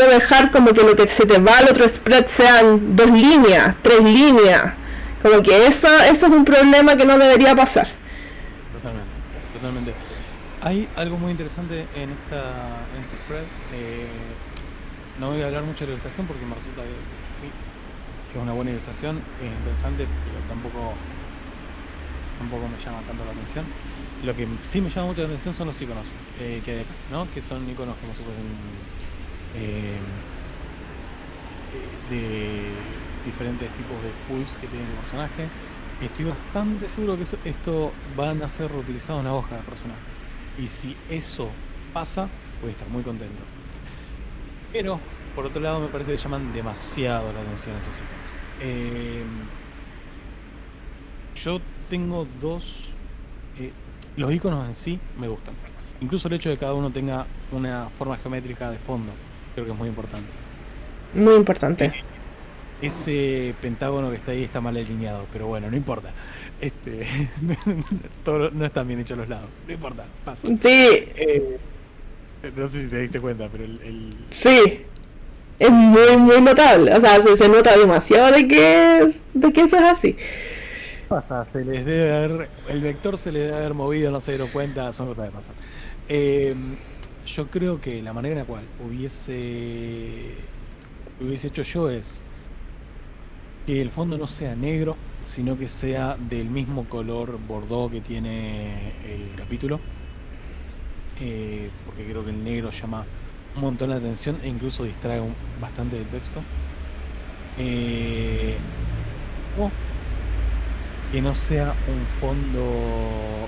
dejar como que lo que se te va al otro spread sean 2 líneas, 3 líneas. Como que eso es un problema que no debería pasar. Totalmente. Hay algo muy interesante en este spread. No voy a hablar mucho de la ilustración porque me resulta que es una buena ilustración, es interesante, pero tampoco me llama tanto la atención. Lo que sí me llama mucho la atención son los iconos que hay acá, ¿no? Que son iconos como si fuesen de diferentes tipos de pools que tiene el personaje. Estoy bastante seguro que esto van a ser reutilizados en la hoja de personaje. Y si eso pasa, voy a estar muy contento. Pero, por otro lado, me parece que llaman demasiado la atención esos iconos. Yo tengo los iconos en sí me gustan. Incluso el hecho de que cada uno tenga una forma geométrica de fondo, creo que es muy importante. Muy importante. Ese pentágono que está ahí está mal alineado, pero bueno, no importa. No están bien hechos los lados, no importa, pasa. Sí. No sé si te diste cuenta, pero sí, es muy muy notable. O sea, se nota demasiado de que eso es así. Pasa, el vector se les debe haber movido, no se dieron cuenta, son cosas que pasan. Yo creo que la manera en la cual hubiese hecho yo es que el fondo no sea negro, sino que sea del mismo color bordeaux que tiene el capítulo, porque creo que el negro llama un montón la atención e incluso distrae bastante del texto. O que no sea un fondo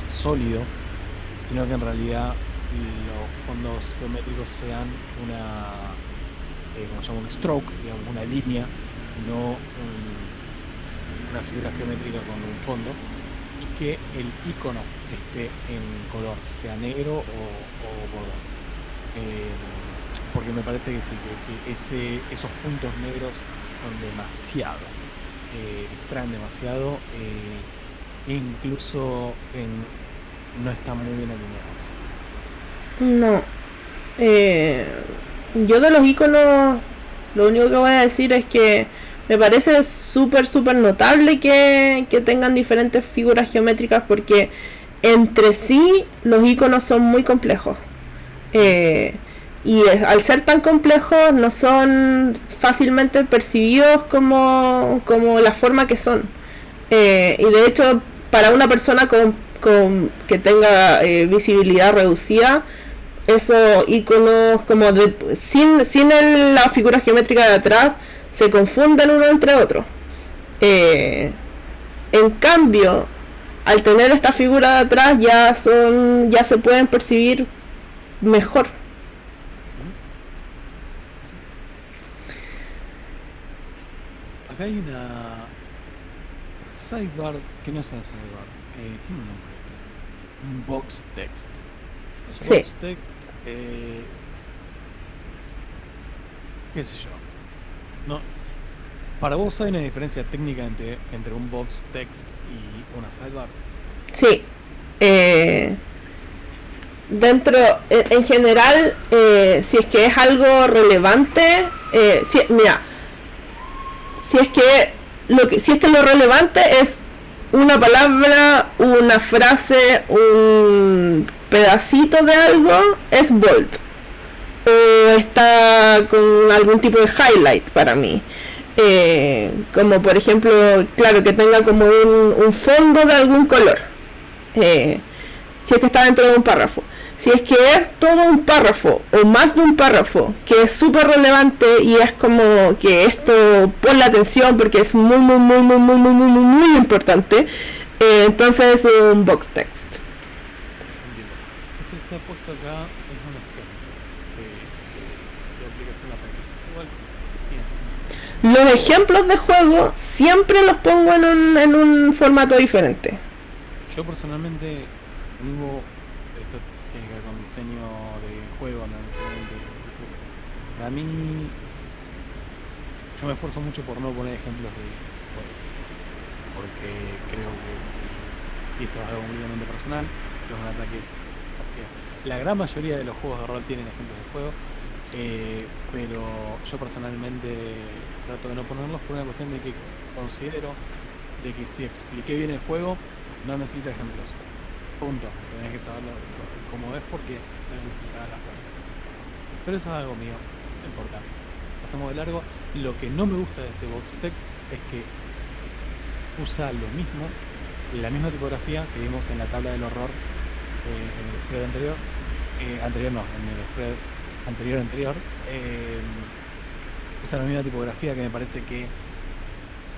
sólido, sino que en realidad los fondos geométricos sean como se llama, un stroke, digamos, una línea, no una figura geométrica con un fondo, y que el icono esté en color, sea negro o bordeaux. Porque me parece que sí, que esos puntos negros son demasiado, distraen demasiado, e incluso no están muy bien alineados. No. Yo de los iconos, lo único que voy a decir es que Me parece súper, súper notable que tengan diferentes figuras geométricas porque entre sí los iconos son muy complejos. Eh, al ser tan complejos no son fácilmente percibidos como la forma que son. Y de hecho, para una persona que tenga visibilidad reducida, esos iconos como sin la figura geométrica de atrás se confunden uno entre otros. En cambio, al tener esta figura de atrás ya se pueden percibir mejor. Acá hay una sidebar que no es una sidebar, tiene un nombre esto. Un box text. Los box text, qué sé yo. No. Para vos hay una diferencia técnica entre un box text y una sidebar. Sí. En general, si es que es algo relevante, mira, si es que lo relevante es una palabra, una frase, un pedacito de algo, es bold. O está con algún tipo de highlight para mí. Como por ejemplo, claro, que tenga como un fondo de algún color. Si es que está dentro de un párrafo. Si es que es todo un párrafo o más de un párrafo que es súper relevante y es como que esto pone la atención porque es muy muy muy muy muy muy muy muy, muy importante, entonces es un box text. Entiendo. Esto está puesto acá es un ejemplo de aplicación a Python. Igual, bien. Los ejemplos de juego siempre los pongo en un formato diferente. Yo personalmente tengo, esto tiene que ver con diseño de juego, no necesariamente. Para mí, yo me esfuerzo mucho por no poner ejemplos de juego, porque creo que y esto es algo únicamente personal, es un ataque hacia... La gran mayoría de los juegos de rol tienen ejemplos de juego, pero yo personalmente trato de no ponerlos por una cuestión de que considero de que si expliqué bien el juego, no necesita ejemplos. Punto. Tenés que saberlo como es porque tenés que explicar las cosas. Pero eso es algo mío, no importa. Pasamos de largo. Lo que no me gusta de este box text es que usa lo mismo, la misma tipografía que vimos en la tabla del horror en el spread anterior. En el spread anterior. Usa la misma tipografía que me parece que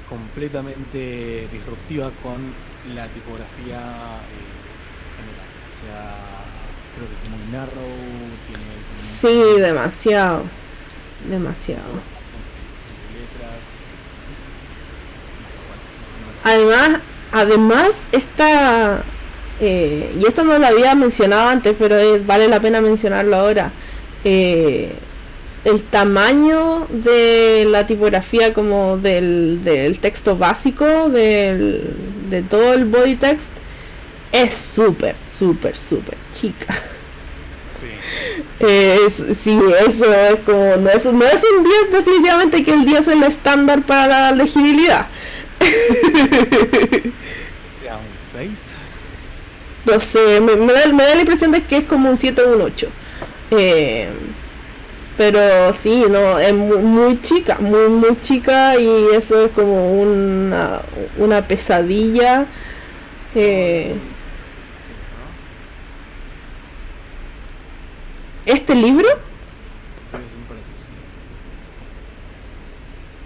completamente disruptiva con la tipografía general. O sea, creo que es muy narrow, tiene... Sí, demasiado. Además esta... y esto no lo había mencionado antes, pero vale la pena mencionarlo ahora. El tamaño de la tipografía como del texto básico, de todo el body text, es súper chica. Sí, eso es como... No es un 10 definitivamente, que el 10 es el estándar para la legibilidad. ¿Un 6? No sé, me da la impresión de que es como un 7 o un 8. Pero sí, no, es muy chica, muy chica, y eso es como una pesadilla. ¿Este libro? Sí.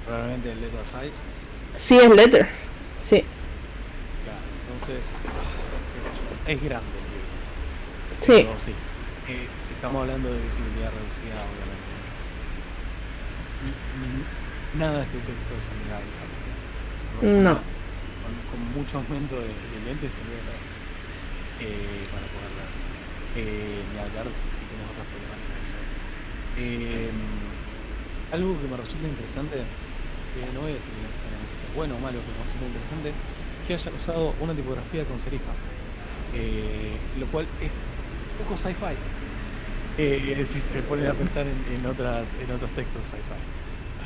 Probablemente el letter size. Sí, es letter. Sí. Claro, entonces es grande el libro. Sí. Pero sí. Si estamos hablando de visibilidad reducida, obviamente. Nada de este texto es amigable. No. Con mucho aumento de lentes para poder leer. Ni hablar si tienes otras problemáticas. Algo que me resulta interesante, no voy a decir necesariamente si es bueno o malo, pero me resulta interesante, que hayan usado una tipografía con serifa, lo cual es poco sci-fi. Si se ponen a pensar en otros textos sci-fi.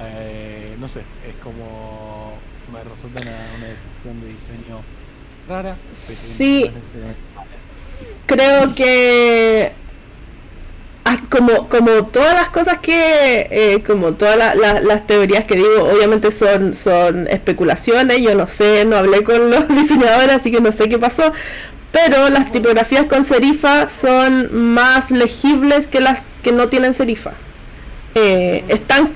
No sé, es como me resulta una decisión de diseño rara, pero no Sí, es necesariamente mala. creo que como todas las cosas que, como todas las teorías que digo, obviamente son especulaciones, yo no sé, no hablé con los diseñadores, así que no sé qué pasó, pero las No, tipografías con serifa son más legibles que las que no tienen serifa. tengo una Están,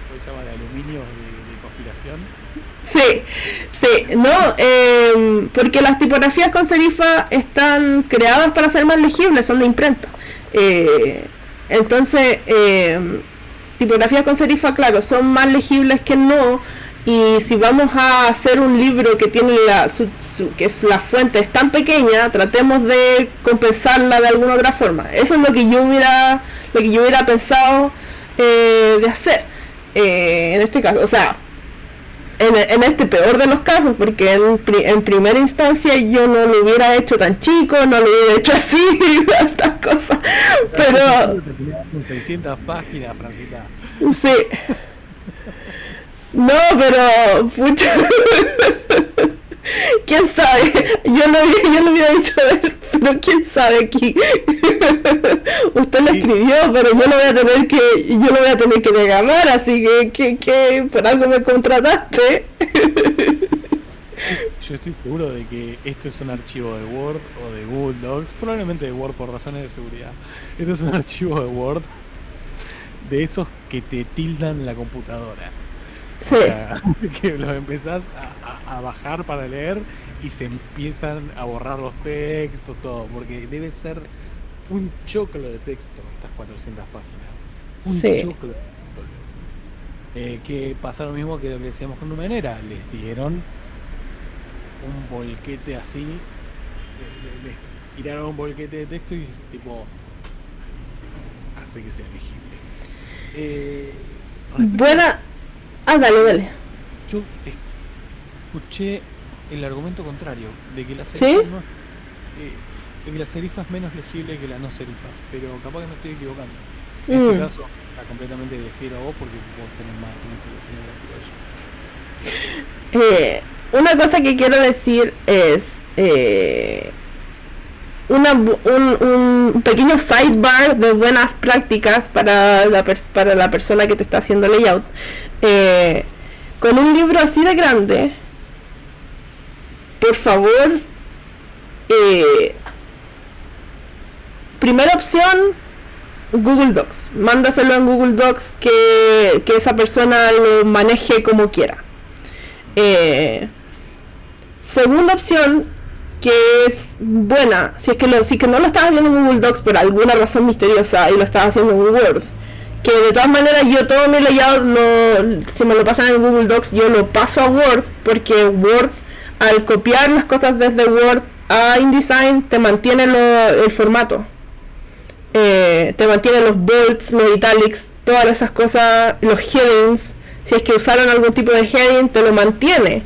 ¿cómo se llama? De aluminio de conspiración. sí, sí, no, porque las tipografías con serifa están creadas para ser más legibles, son de imprenta. Eh, entonces, tipografías con serifa, claro, son más legibles que no. Y si vamos a hacer un libro que tiene que es la fuente es tan pequeña, tratemos de compensarla de alguna otra forma. Eso es lo que yo hubiera pensado de hacer en este caso. O sea, en este peor de los casos, porque en primera instancia yo no lo hubiera hecho tan chico, no lo hubiera hecho así, tantas cosas, Pero este pero libro terminó con 600 páginas, Francita. sí, no, pero pucha, quién sabe, yo lo hubiera dicho a ver, pero quién sabe aquí, usted lo Sí, escribió, pero yo lo voy a tener que regalar, así que por algo me contrataste. yo estoy seguro de que esto es un archivo de Word o de Google Docs, probablemente de Word por razones de seguridad. Esto es un archivo de Word de esos que te tildan la computadora. O Sí, sea, que los empezás a bajar para leer y se empiezan a borrar los textos, todo, porque debe ser un choclo de texto estas 400 páginas. Un sí. choclo de texto. Que pasa lo mismo que lo que decíamos con Numenera. Les dieron un volquete así, les tiraron un volquete de texto y es tipo, hace que sea legible. Respecto a la Buena. Ah, dale, dale. yo escuché el argumento contrario, de que la ¿Sí? serifa no es, de que la serifa es menos legible que la no serifa, pero capaz que me estoy equivocando. En este Mm. caso, o sea, completamente difiero a vos porque vos tenés más experiencia en diseño gráfico que yo. Una cosa que quiero decir es un pequeño sidebar de buenas prácticas para para la persona que te está haciendo layout. Eh, con un libro así de grande, por favor, eh, primera opción, Google Docs. Mándaselo en Google Docs que esa persona lo maneje como quiera. Eh, Segunda opción, que es buena, si es que no lo estás haciendo en Google Docs por alguna razón misteriosa y lo estás haciendo en Word, que de todas maneras yo todo mi layout, si me lo pasan en Google Docs, yo lo paso a Word, porque Word, al copiar las cosas desde Word a InDesign, te mantiene el formato. Te mantiene los bolts, los italics, todas esas cosas, los headings. Si es que usaron algún tipo de heading, te lo mantiene.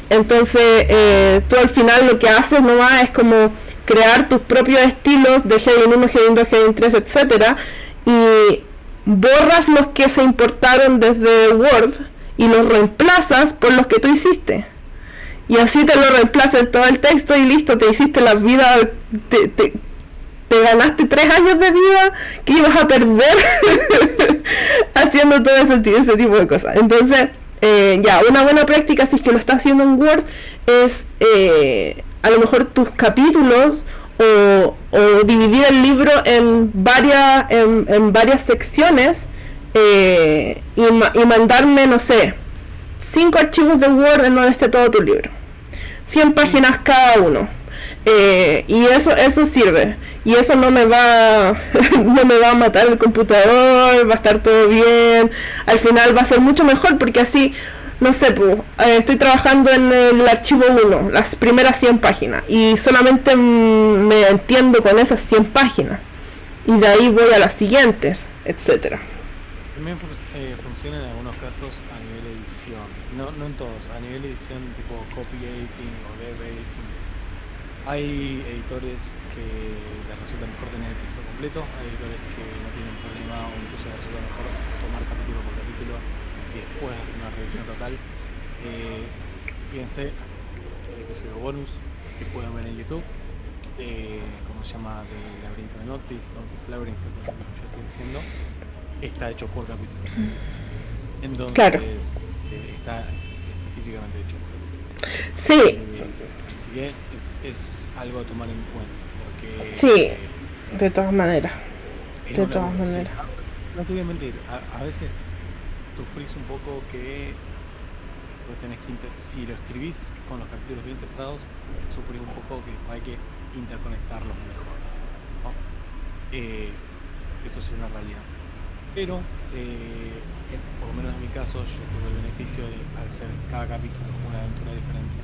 Entonces, tú al final lo que haces nomás es como crear tus propios estilos de heading 1, heading 2, heading 3, etcétera, y borras los que se importaron desde Word y los reemplazas por los que tú hiciste. Y así te lo reemplaza en todo el texto y listo, te hiciste la vida, te ganaste 3 años de vida que ibas a perder haciendo todo ese tipo de cosas. Entonces, ya, una buena práctica si es que lo estás haciendo en Word es a lo mejor tus capítulos o dividir el libro en varias secciones y mandarme, no sé, 5 archivos de Word en donde esté todo tu libro. 100 Sí, páginas cada uno. Y eso sirve. Y eso no me va no me va a matar el computador, va a estar todo bien. Al final va a ser mucho mejor porque así, no sé, pues, estoy trabajando en el archivo 1, las primeras 100 páginas. Y solamente me entiendo con esas 100 páginas. Y de ahí voy a las siguientes, etcétera. también funciona en algunos casos a nivel edición, no en todos, a nivel edición tipo copy editing o dev editing. Hay editores que les resulta mejor tener el texto completo, hay editores que no tienen problema o incluso les resulta mejor tomar capítulo revisión total. Fíjense el episodio bonus que pueden ver en YouTube. ¿Cómo se llama? De Laberinto de Noctis Labyrinth, fue lo que yo estoy diciendo. Está hecho por capítulo. Entonces, Claro. Está específicamente hecho por capítulo. Sí, Si bien es algo a tomar en cuenta, porque sí, de todas maneras. es De una todas sí, maneras. no te voy a mentir, a veces sufrís un poco que vos tenés que si lo escribís con los capítulos bien separados, sufrís un poco que hay que interconectarlos mejor, ¿no? Eso es una realidad. Pero, por lo menos en mi caso, yo tuve el beneficio de, al ser cada capítulo una aventura diferente,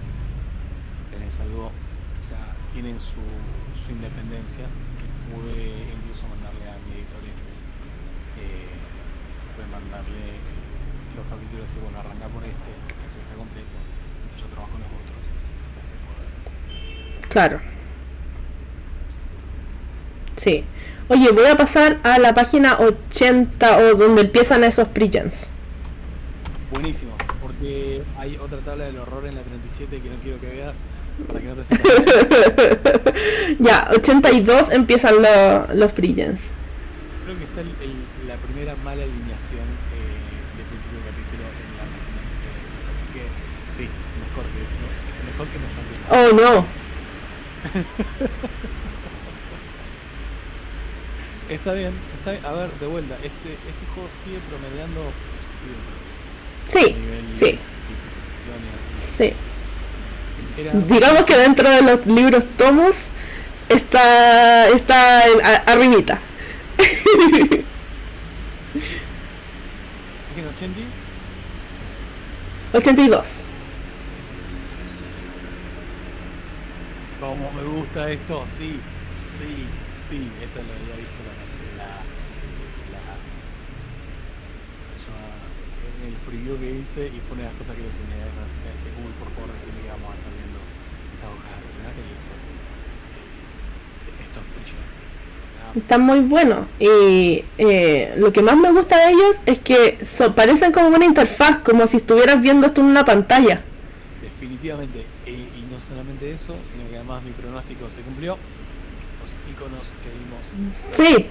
tenés algo, o sea, tienen su independencia, y pude incluso mandarle a mi editorial, pude mandarle los capítulos y bueno, arranca por este, así está completo, yo trabajo en los otros, ese poder. Claro. Sí. Oye, voy a pasar a la página 80 o donde empiezan esos pregens. Buenísimo, porque hay otra tabla del horror en la 37 que no quiero que veas para que no te sientas. Ya, 82 empiezan los pregens. Creo que está la primera mala alineación de principio de capítulo en la página anterior de esa. Así que sí, mejor que no salga. Oh, no. Está bien. A ver, de vuelta, este juego sigue promediando positivo. Sí, Nivel sí, de presentación sí. Era Digamos que dentro de los libros tomos está arribita. en 80. 82. Como me gusta esto, sí. Esto lo había visto en el preview que hice y fue una de las cosas que le enseñé a Francisca. Dice, uy, por favor, decime que vamos a estar viendo estas hojas de personajes y estos brillos. Están muy buenos. Y lo que más me gusta de ellos es que parecen como una interfaz, como si estuvieras viendo esto en una pantalla. Definitivamente. Y no solamente eso, sino que además mi pronóstico se cumplió. Los iconos que vimos Sí.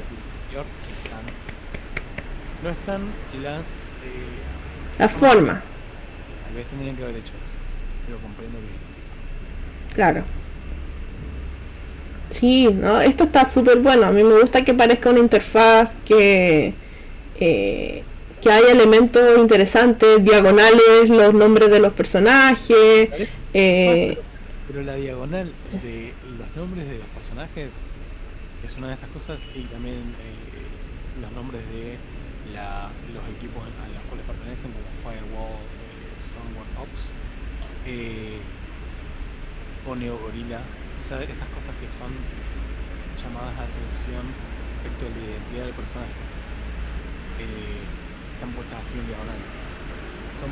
no están La forma. Tal vez tendrían que haber hecho eso, pero comprendo que es difícil. Claro. Sí, no, esto está súper bueno. A mí me gusta que parezca una interfaz, que haya elementos interesantes, diagonales, los nombres de los personajes. Pero la diagonal de los nombres de los personajes es una de estas cosas, y también los nombres de los equipos a los cuales pertenecen, como Firewall, Sunward Ops, o Neo Gorilla. O sea, estas cosas que son llamadas a atención respecto a la identidad del personaje, están puestas así en diagonal. Son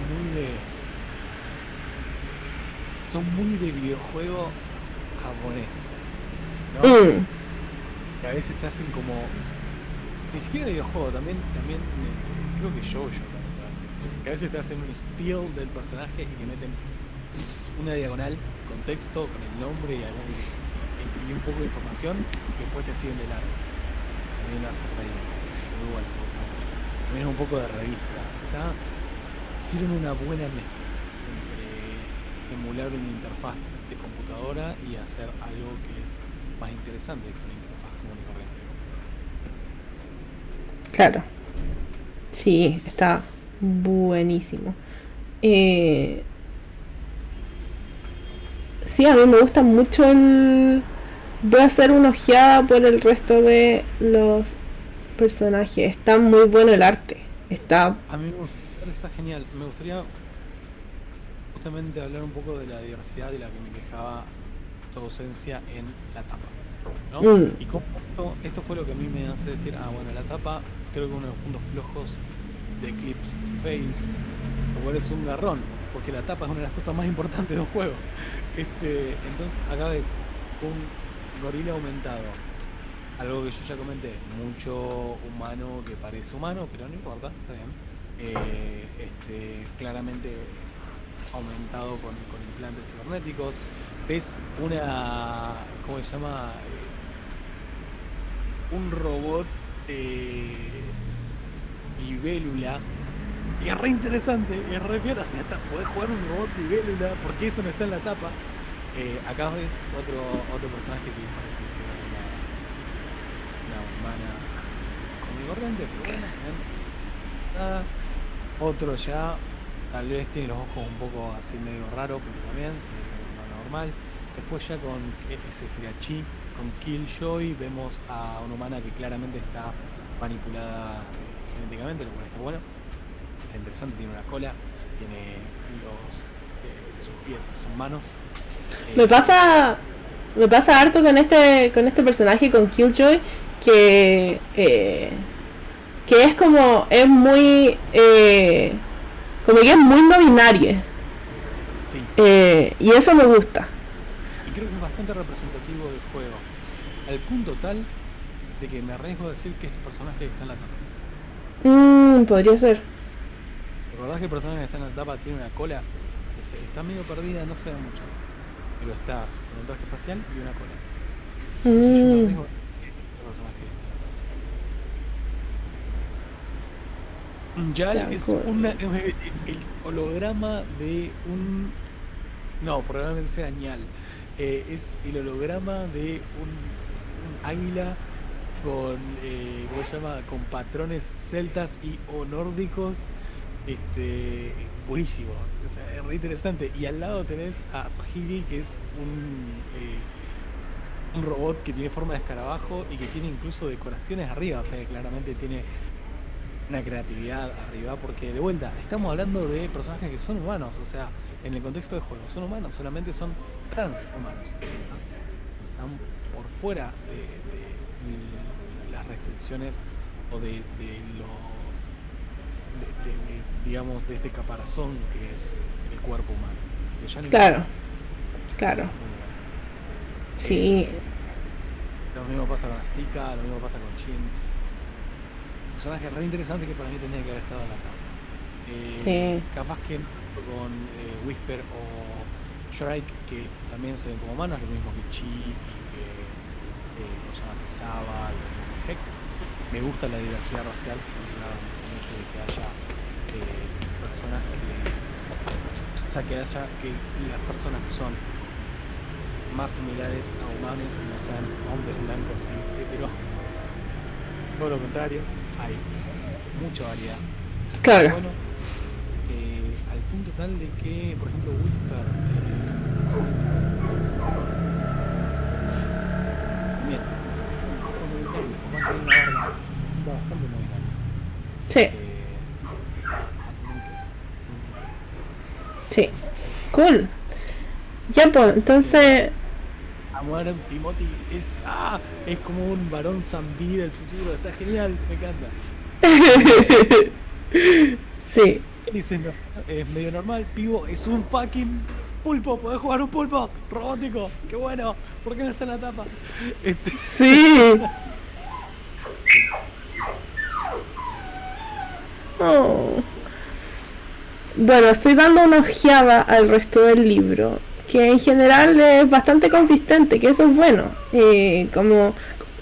muy de videojuego japonés, ¿no? Que a veces te hacen como, ni siquiera videojuego, también creo que Shoujo también lo hace, que a veces te hacen un steal del personaje y te meten una diagonal con texto, con el nombre y un poco de información, y después te siguen de largo. También lo hace reír. Muy bueno, también es un poco de revista. Hicieron una buena mezcla entre emular una interfaz de computadora y hacer algo que es más interesante que una interfaz común y corriente. Claro. Sí, está buenísimo. Sí, a mí me gusta mucho voy a hacer una ojeada por el resto de los personajes. Está muy bueno el arte. A mí está genial. Me gustaría justamente hablar un poco de la diversidad de la que me quejaba su ausencia en la tapa, ¿no? Y como esto fue lo que a mí me hace decir, bueno, la tapa creo que uno de los puntos flojos de Eclipse Phase, lo cual es un garrón, porque la tapa es una de las cosas más importantes de un juego. Entonces acá ves un gorila aumentado, algo que yo ya comenté, mucho humano que parece humano, pero no importa, está bien. claramente aumentado con implantes cibernéticos. Ves ¿cómo se llama? Un robot libélula. Y es re interesante, es re bien, o sea, podés jugar un robot libélula, porque eso no está en la tapa. Acá ves otro personaje que parece ser una humana común y corriente, pero bueno, nada. Otro ya, tal vez tiene los ojos un poco así medio raro, pero también se ve como normal. Después ya ese sería Chi, con Killjoy vemos a una humana que claramente está manipulada genéticamente, lo cual está bueno. Está interesante, tiene una cola, tiene sus pies son manos. Me pasa harto con este personaje, con Killjoy, que es como, es muy, como que es muy no binario. Sí. Y eso me gusta. Y creo que es bastante representativo del juego, al punto tal de que me arriesgo a decir que es el personaje que está en la tapa. Podría ser. ¿Recordás que el personaje que está en la tapa tiene una cola? Está medio perdida, no se ve mucho. Pero estás con un traje espacial y una cola. Entonces yo me arriesgo a decir que es el personaje que está en la tapa. Yal es el holograma de un... No, probablemente sea Ñal. Es el holograma de un águila con, ¿cómo se llama? Con patrones celtas y o nórdicos. Buenísimo, o sea, es re interesante. Y al lado tenés a Sahili, que es un robot que tiene forma de escarabajo y que tiene incluso decoraciones arriba, o sea, que claramente tiene una creatividad arriba, porque de vuelta, estamos hablando de personajes que son humanos, o sea, en el contexto del juego, son humanos, solamente son transhumanos. Están por fuera de las restricciones o de digamos, de este caparazón que es el cuerpo humano. Claro. Sí. Lo mismo pasa con Astika, lo mismo pasa con Jinx. Personaje re interesante que para mí tendría que haber estado en la tabla. Sí. Capaz que con Whisper o Shrike, que también se ven como humanos, lo mismo que Chi y que ¿cómo se llama? Que Saba y que Hex. Me gusta la diversidad racial, el hecho de que haya personas que las personas que son más similares a humanos no sean hombres blancos cis hetero, todo lo contrario, hay mucha variedad. Claro. Bueno, al punto tal de que, por ejemplo, Whisper también bastante muy grande. Sí. Sí. Cool. Ya pues, entonces... Amar Timothy es como un varón zambí del futuro, está genial, me encanta. Sí. Dicen, no, es medio normal, pivo, es un fucking pulpo, podés jugar un pulpo robótico, qué bueno, ¿por qué no está en la tapa? Sí. Oh. Bueno, estoy dando una ojeada al resto del libro, que en general es bastante consistente, que eso es bueno.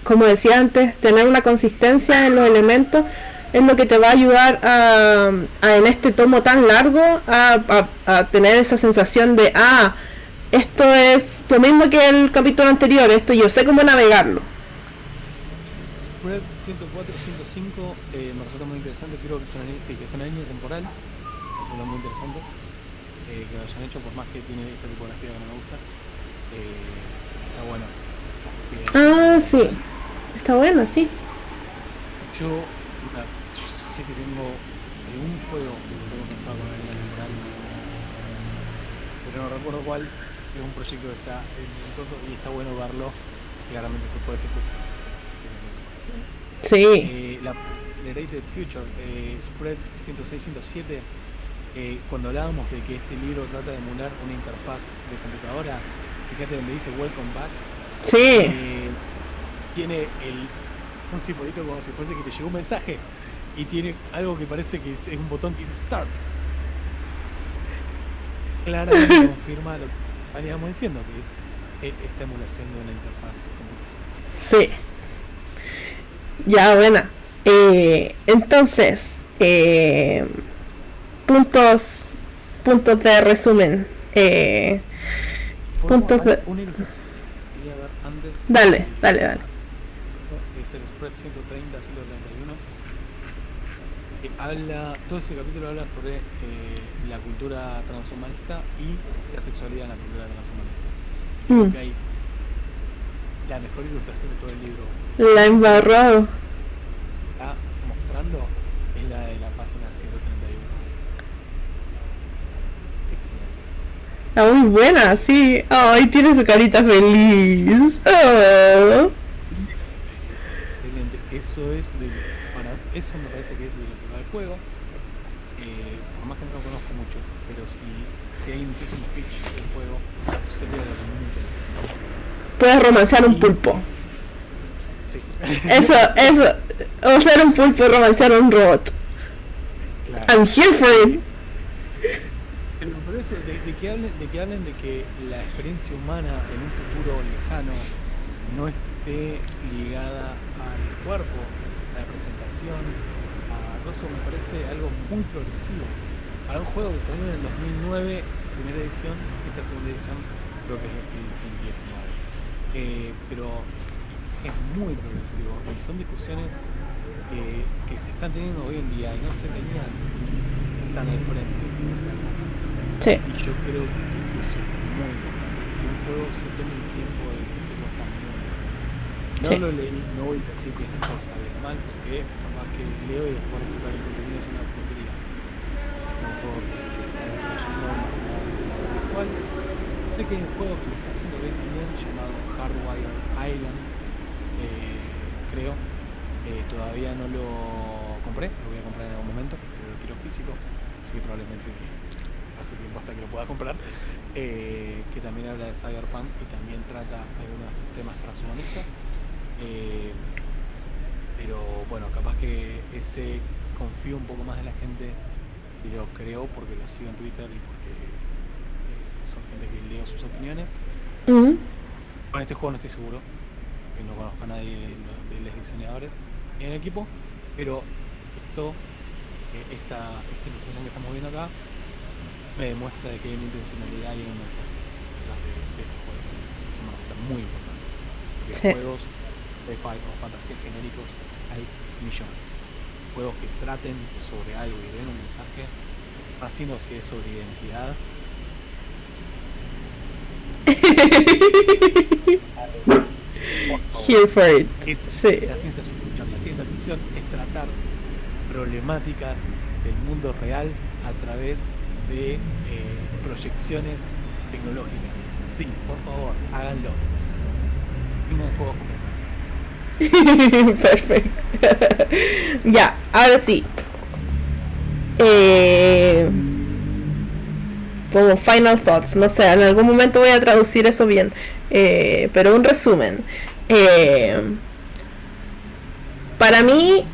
Como decía antes, tener una consistencia en los elementos es lo que te va a ayudar a en este tomo tan largo a tener esa sensación de esto es lo mismo que el capítulo anterior, esto yo sé cómo navegarlo. Spread 104, 105 me resulta muy interesante, creo que es una línea temporal, es muy interesante que lo hayan hecho, por más que tiene esa tipografía que no me gusta. Está bueno. Sí, está bueno, sí. Yo sé que tengo un juego pensado con la línea temporal, pero no recuerdo cuál. Es un proyecto que está en el coso y está bueno verlo. Claramente se puede ejecutar. Sí. La Accelerated Future, Spread 106-107, cuando hablábamos de que este libro trata de emular una interfaz de computadora, fíjate donde dice Welcome Back. Sí. Tiene un simbolito como si fuese que te llegó un mensaje. y tiene algo que parece que es un botón que dice Start. Claramente confirma lo que veníamos diciendo, que es esta emulación de una interfaz computacional. Sí. Ya, buena. Entonces, puntos de resumen. Puntos de... Un ilustración que quería ver antes. Dale. Es el Spread 130, siglo 31. Todo ese capítulo habla sobre la cultura transhumanista y la sexualidad en la cultura transhumanista. Creo que hay la mejor ilustración de todo el libro. La embarrado. Está mostrando es la de la página 131. Excelente. Está muy buena, sí. Ay, tiene su carita feliz. Oh. Es excelente. Eso me parece que es de lo que va el juego. Por más que no lo conozco mucho, pero si ahí inicias un speech del juego, eso sería lo que muy interesante. Puedes romancear un pulpo. Sí. Eso. O ser un pulpo y romancear a un robot. Claro. I'm here for it. Pero por eso, de que hablen de que la experiencia humana en un futuro lejano no esté ligada al cuerpo, a la presentación, a todo eso me parece algo muy progresivo. Para un juego que salió en el 2009, primera edición, esta segunda edición creo que es en 2019. Pero es muy progresivo y son discusiones que se están teniendo hoy en día y no se tenían tan al frente en esa época. Sí. Y yo creo que eso es muy importante, que un juego se tome el tiempo de que está muy bueno. No Sí. lo leí, no voy a decir que esto está bien mal, porque capaz que leo y después resulta que el contenido es una porquería. Es un juego que está trayendo una visual. Sé que hay un juego que lo está haciendo bien también, llamado Hardwire Island, creo. Todavía no lo compré, lo voy a comprar en algún momento, pero lo quiero físico, así que probablemente hace tiempo hasta que lo pueda comprar. Que también habla de Cyberpunk y también trata algunos temas transhumanistas. Pero bueno, capaz que ese confío un poco más en la gente y lo creo porque lo sigo en Twitter y porque son gente que leo sus opiniones. Con este juego no estoy seguro, que no conozco a nadie de los diseñadores en el equipo, pero esta ilustración que estamos viendo acá me demuestra de que hay una intencionalidad y hay un mensaje detrás de este juego. Eso me resulta muy importante. Porque Sí. juegos de sci-fi o fantasía genéricos hay millones. Juegos que traten sobre algo y den un mensaje, así no si es sobre identidad. Here for it. Sí. La ciencia ficción es tratar problemáticas del mundo real a través de proyecciones tecnológicas. Sí, por favor, háganlo. Tengan juegos con mensaje. Perfecto. Ya, ahora sí. Como final thoughts, no sé, en algún momento voy a traducir eso bien. Pero un resumen. Para mí,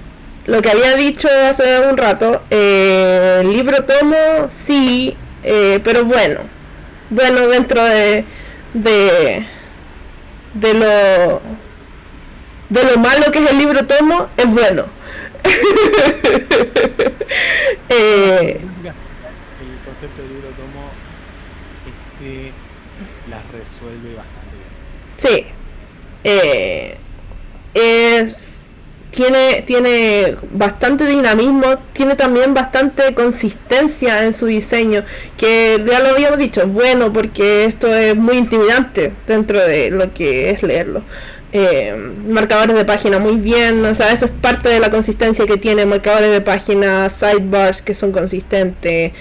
lo que había dicho hace un rato, el libro tomo, sí, pero bueno dentro de lo malo que es el libro tomo, es bueno. El concepto del libro tomo las resuelve bastante bien. Sí. Tiene bastante dinamismo, tiene también bastante consistencia en su diseño, que ya lo habíamos dicho, es bueno porque esto es muy intimidante dentro de lo que es leerlo. Marcadores de página muy bien, o sea, eso es parte de la consistencia que tiene, marcadores de página, sidebars que son consistentes,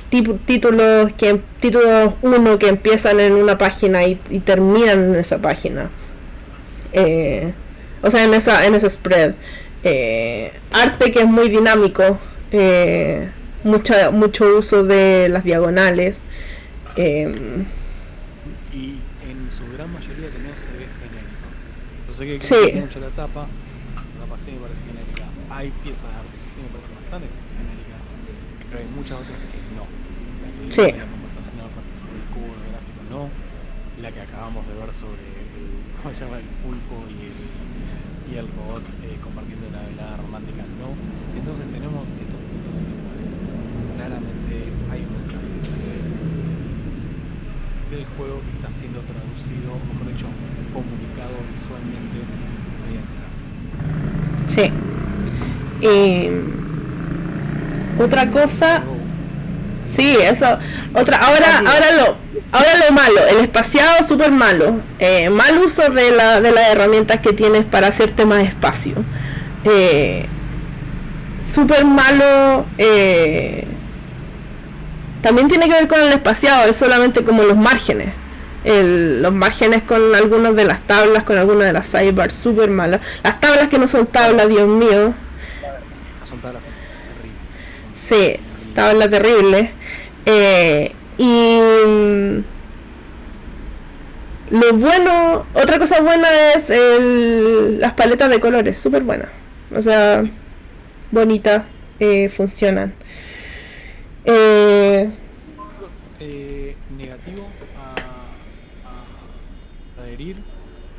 títulos 1 que empiezan en una página y terminan en esa página. O sea, en ese spread. Arte que es muy dinámico. Mucho uso de las diagonales. Y en su gran mayoría que no se ve genérico. Yo sé que Sí. mucho la tapa sí me parece genérica. Hay piezas de arte que sí bastante genéricas, pero hay muchas otras que no. La que vimos Sí, en la conversación sobre el cubo gráfico no, la que acabamos de ver sobre ¿cómo se llama? El pulpo y el robot compartiendo una velada romántica no. Entonces tenemos estos puntos en los cuales claramente hay un mensaje del juego que está siendo traducido, o mejor dicho, comunicado visualmente mediante el arte. sí. Otra cosa, sí, eso. Ahora lo malo, el espaciado súper malo. Mal uso de las herramientas que tienes para hacer temas de espacio. Súper malo. También tiene que ver con el espaciado, es solamente como los márgenes. Los márgenes con algunas de las tablas, con algunas de las sidebars, súper malas. Las tablas que no son tablas, Dios mío. No son tablas, son terribles. Sí, tablas terribles. Y lo bueno, otra cosa buena es las paletas de colores, súper buenas. O sea, Sí. bonitas, funcionan. Negativo a adherir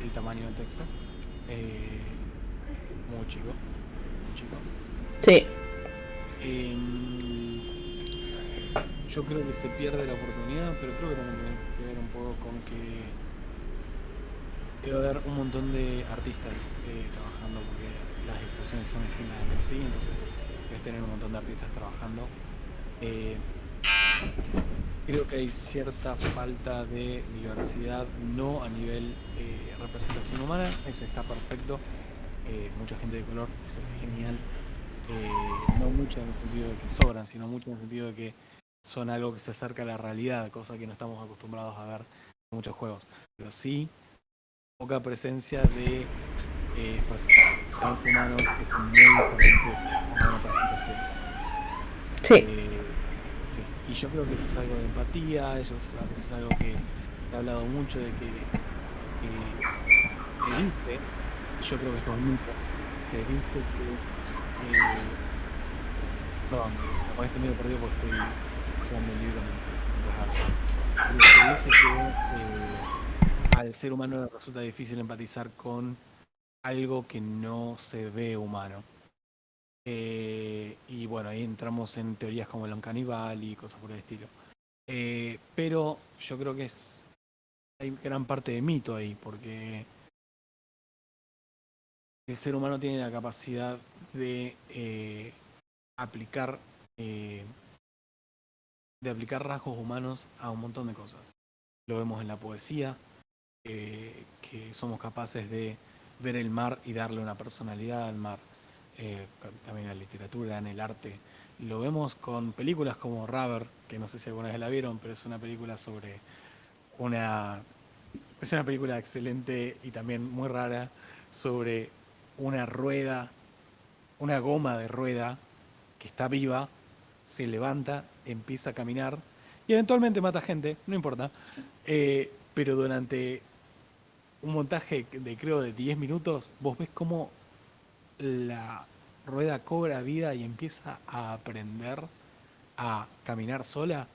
el tamaño del texto. Muy chico. Muy chico. Sí, Yo creo que se pierde la oportunidad, pero creo que también tiene que ver un poco con que debe haber un montón de artistas trabajando, porque las ilustraciones son generalmente así, entonces debes tener un montón de artistas trabajando. Eh, Creo que hay cierta falta de diversidad, no a nivel representación humana, eso está perfecto. Mucha gente de color, eso es genial. No mucho en el sentido de que sobran, sino mucho en el sentido de que son algo que se acerca a la realidad, cosa que no estamos acostumbrados a ver en muchos juegos. Pero sí, poca presencia de personajes humanos que son muy diferentes a una presentación. sí, Sí, y yo creo que eso es algo de empatía, eso es algo que he hablado mucho de que dice, yo creo que esto es un mito, que dice que, perdón, capaz estoy medio perdido porque estoy jugando el libro mientras hablo. Pero que dice que al ser humano le resulta difícil empatizar con algo que no se ve humano. Y bueno, ahí entramos en teorías como el Uncanny Valley y cosas por el estilo. Pero yo creo que hay gran parte de mito ahí, porque el ser humano tiene la capacidad de aplicar rasgos humanos a un montón de cosas. Lo vemos en la poesía, que somos capaces de ver el mar y darle una personalidad al mar. También en la literatura, en el arte. Lo vemos con películas como Rubber, que no sé si alguna vez la vieron, pero es una película sobre es una película excelente y también muy rara sobre una rueda, una goma de rueda que está viva, se levanta, empieza a caminar y eventualmente mata gente, no importa. Pero durante un montaje de creo de 10 minutos, vos ves cómo la rueda cobra vida y empieza a aprender a caminar sola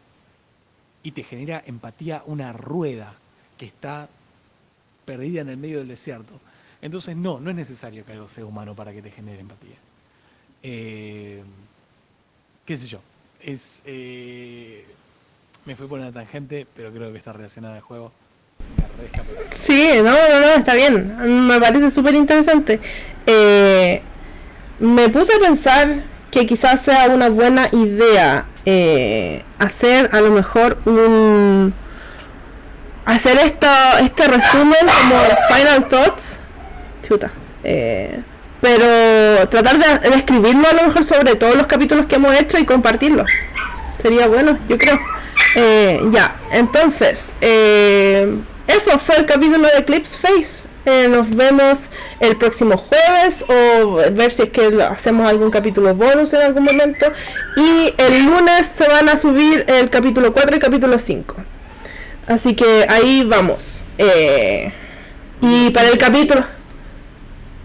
y te genera empatía una rueda que está perdida en el medio del desierto. Entonces no es necesario que algo sea humano para que te genere empatía. Qué sé yo. Me fui por una tangente, pero creo que está relacionada al juego. Me re escapé. sí, no, está bien. Me parece súper interesante. Me puse a pensar que quizás sea una buena idea hacer a lo mejor hacer este resumen como Final Thoughts. Chuta. Pero tratar de escribirlo a lo mejor sobre todos los capítulos que hemos hecho y compartirlos. Sería bueno, yo creo. Ya, entonces, eso fue el capítulo de Eclipse Phase. Nos vemos el próximo jueves o ver si es que hacemos algún capítulo bonus en algún momento. Y el lunes se van a subir el capítulo 4 y capítulo 5. Así que ahí vamos. Y para el capítulo...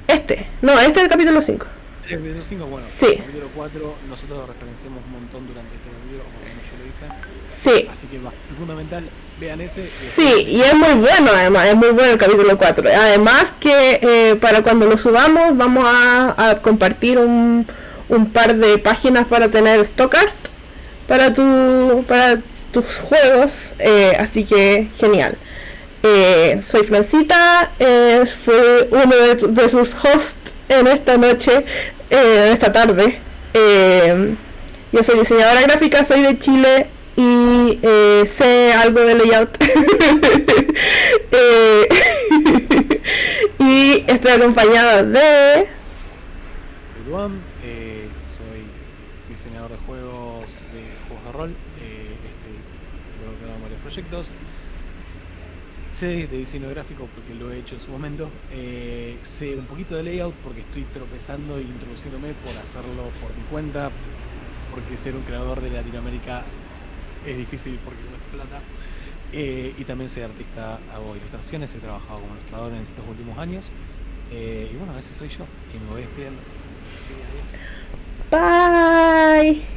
este es el capítulo 5. 3, capítulo 5, bueno, Sí, capítulo 4 nosotros lo referenciamos un montón durante este capítulo, o por lo menos yo lo hice. sí. Así que va, es fundamental, vean ese y después Sí, y es muy bueno además, es muy bueno el capítulo 4. Además que para cuando lo subamos vamos a compartir un par de páginas para tener stock art para tus juegos, así que genial. Soy Francita, fui uno de sus hosts en esta noche, en esta tarde. Yo soy diseñadora gráfica, soy de Chile y sé algo de layout. Eh, y estoy acompañada de... soy Duan, soy diseñador de juegos de rol, luego he dado varios proyectos. Sé de diseño gráfico porque lo he hecho en su momento. Sé un poquito de layout porque estoy tropezando e introduciéndome por hacerlo por mi cuenta. Porque ser un creador de Latinoamérica es difícil porque no es plata. Y también soy artista, hago ilustraciones, he trabajado como ilustrador en estos últimos años. Y bueno, ese soy yo. Y me voy despidiendo. Sí, adiós. Bye.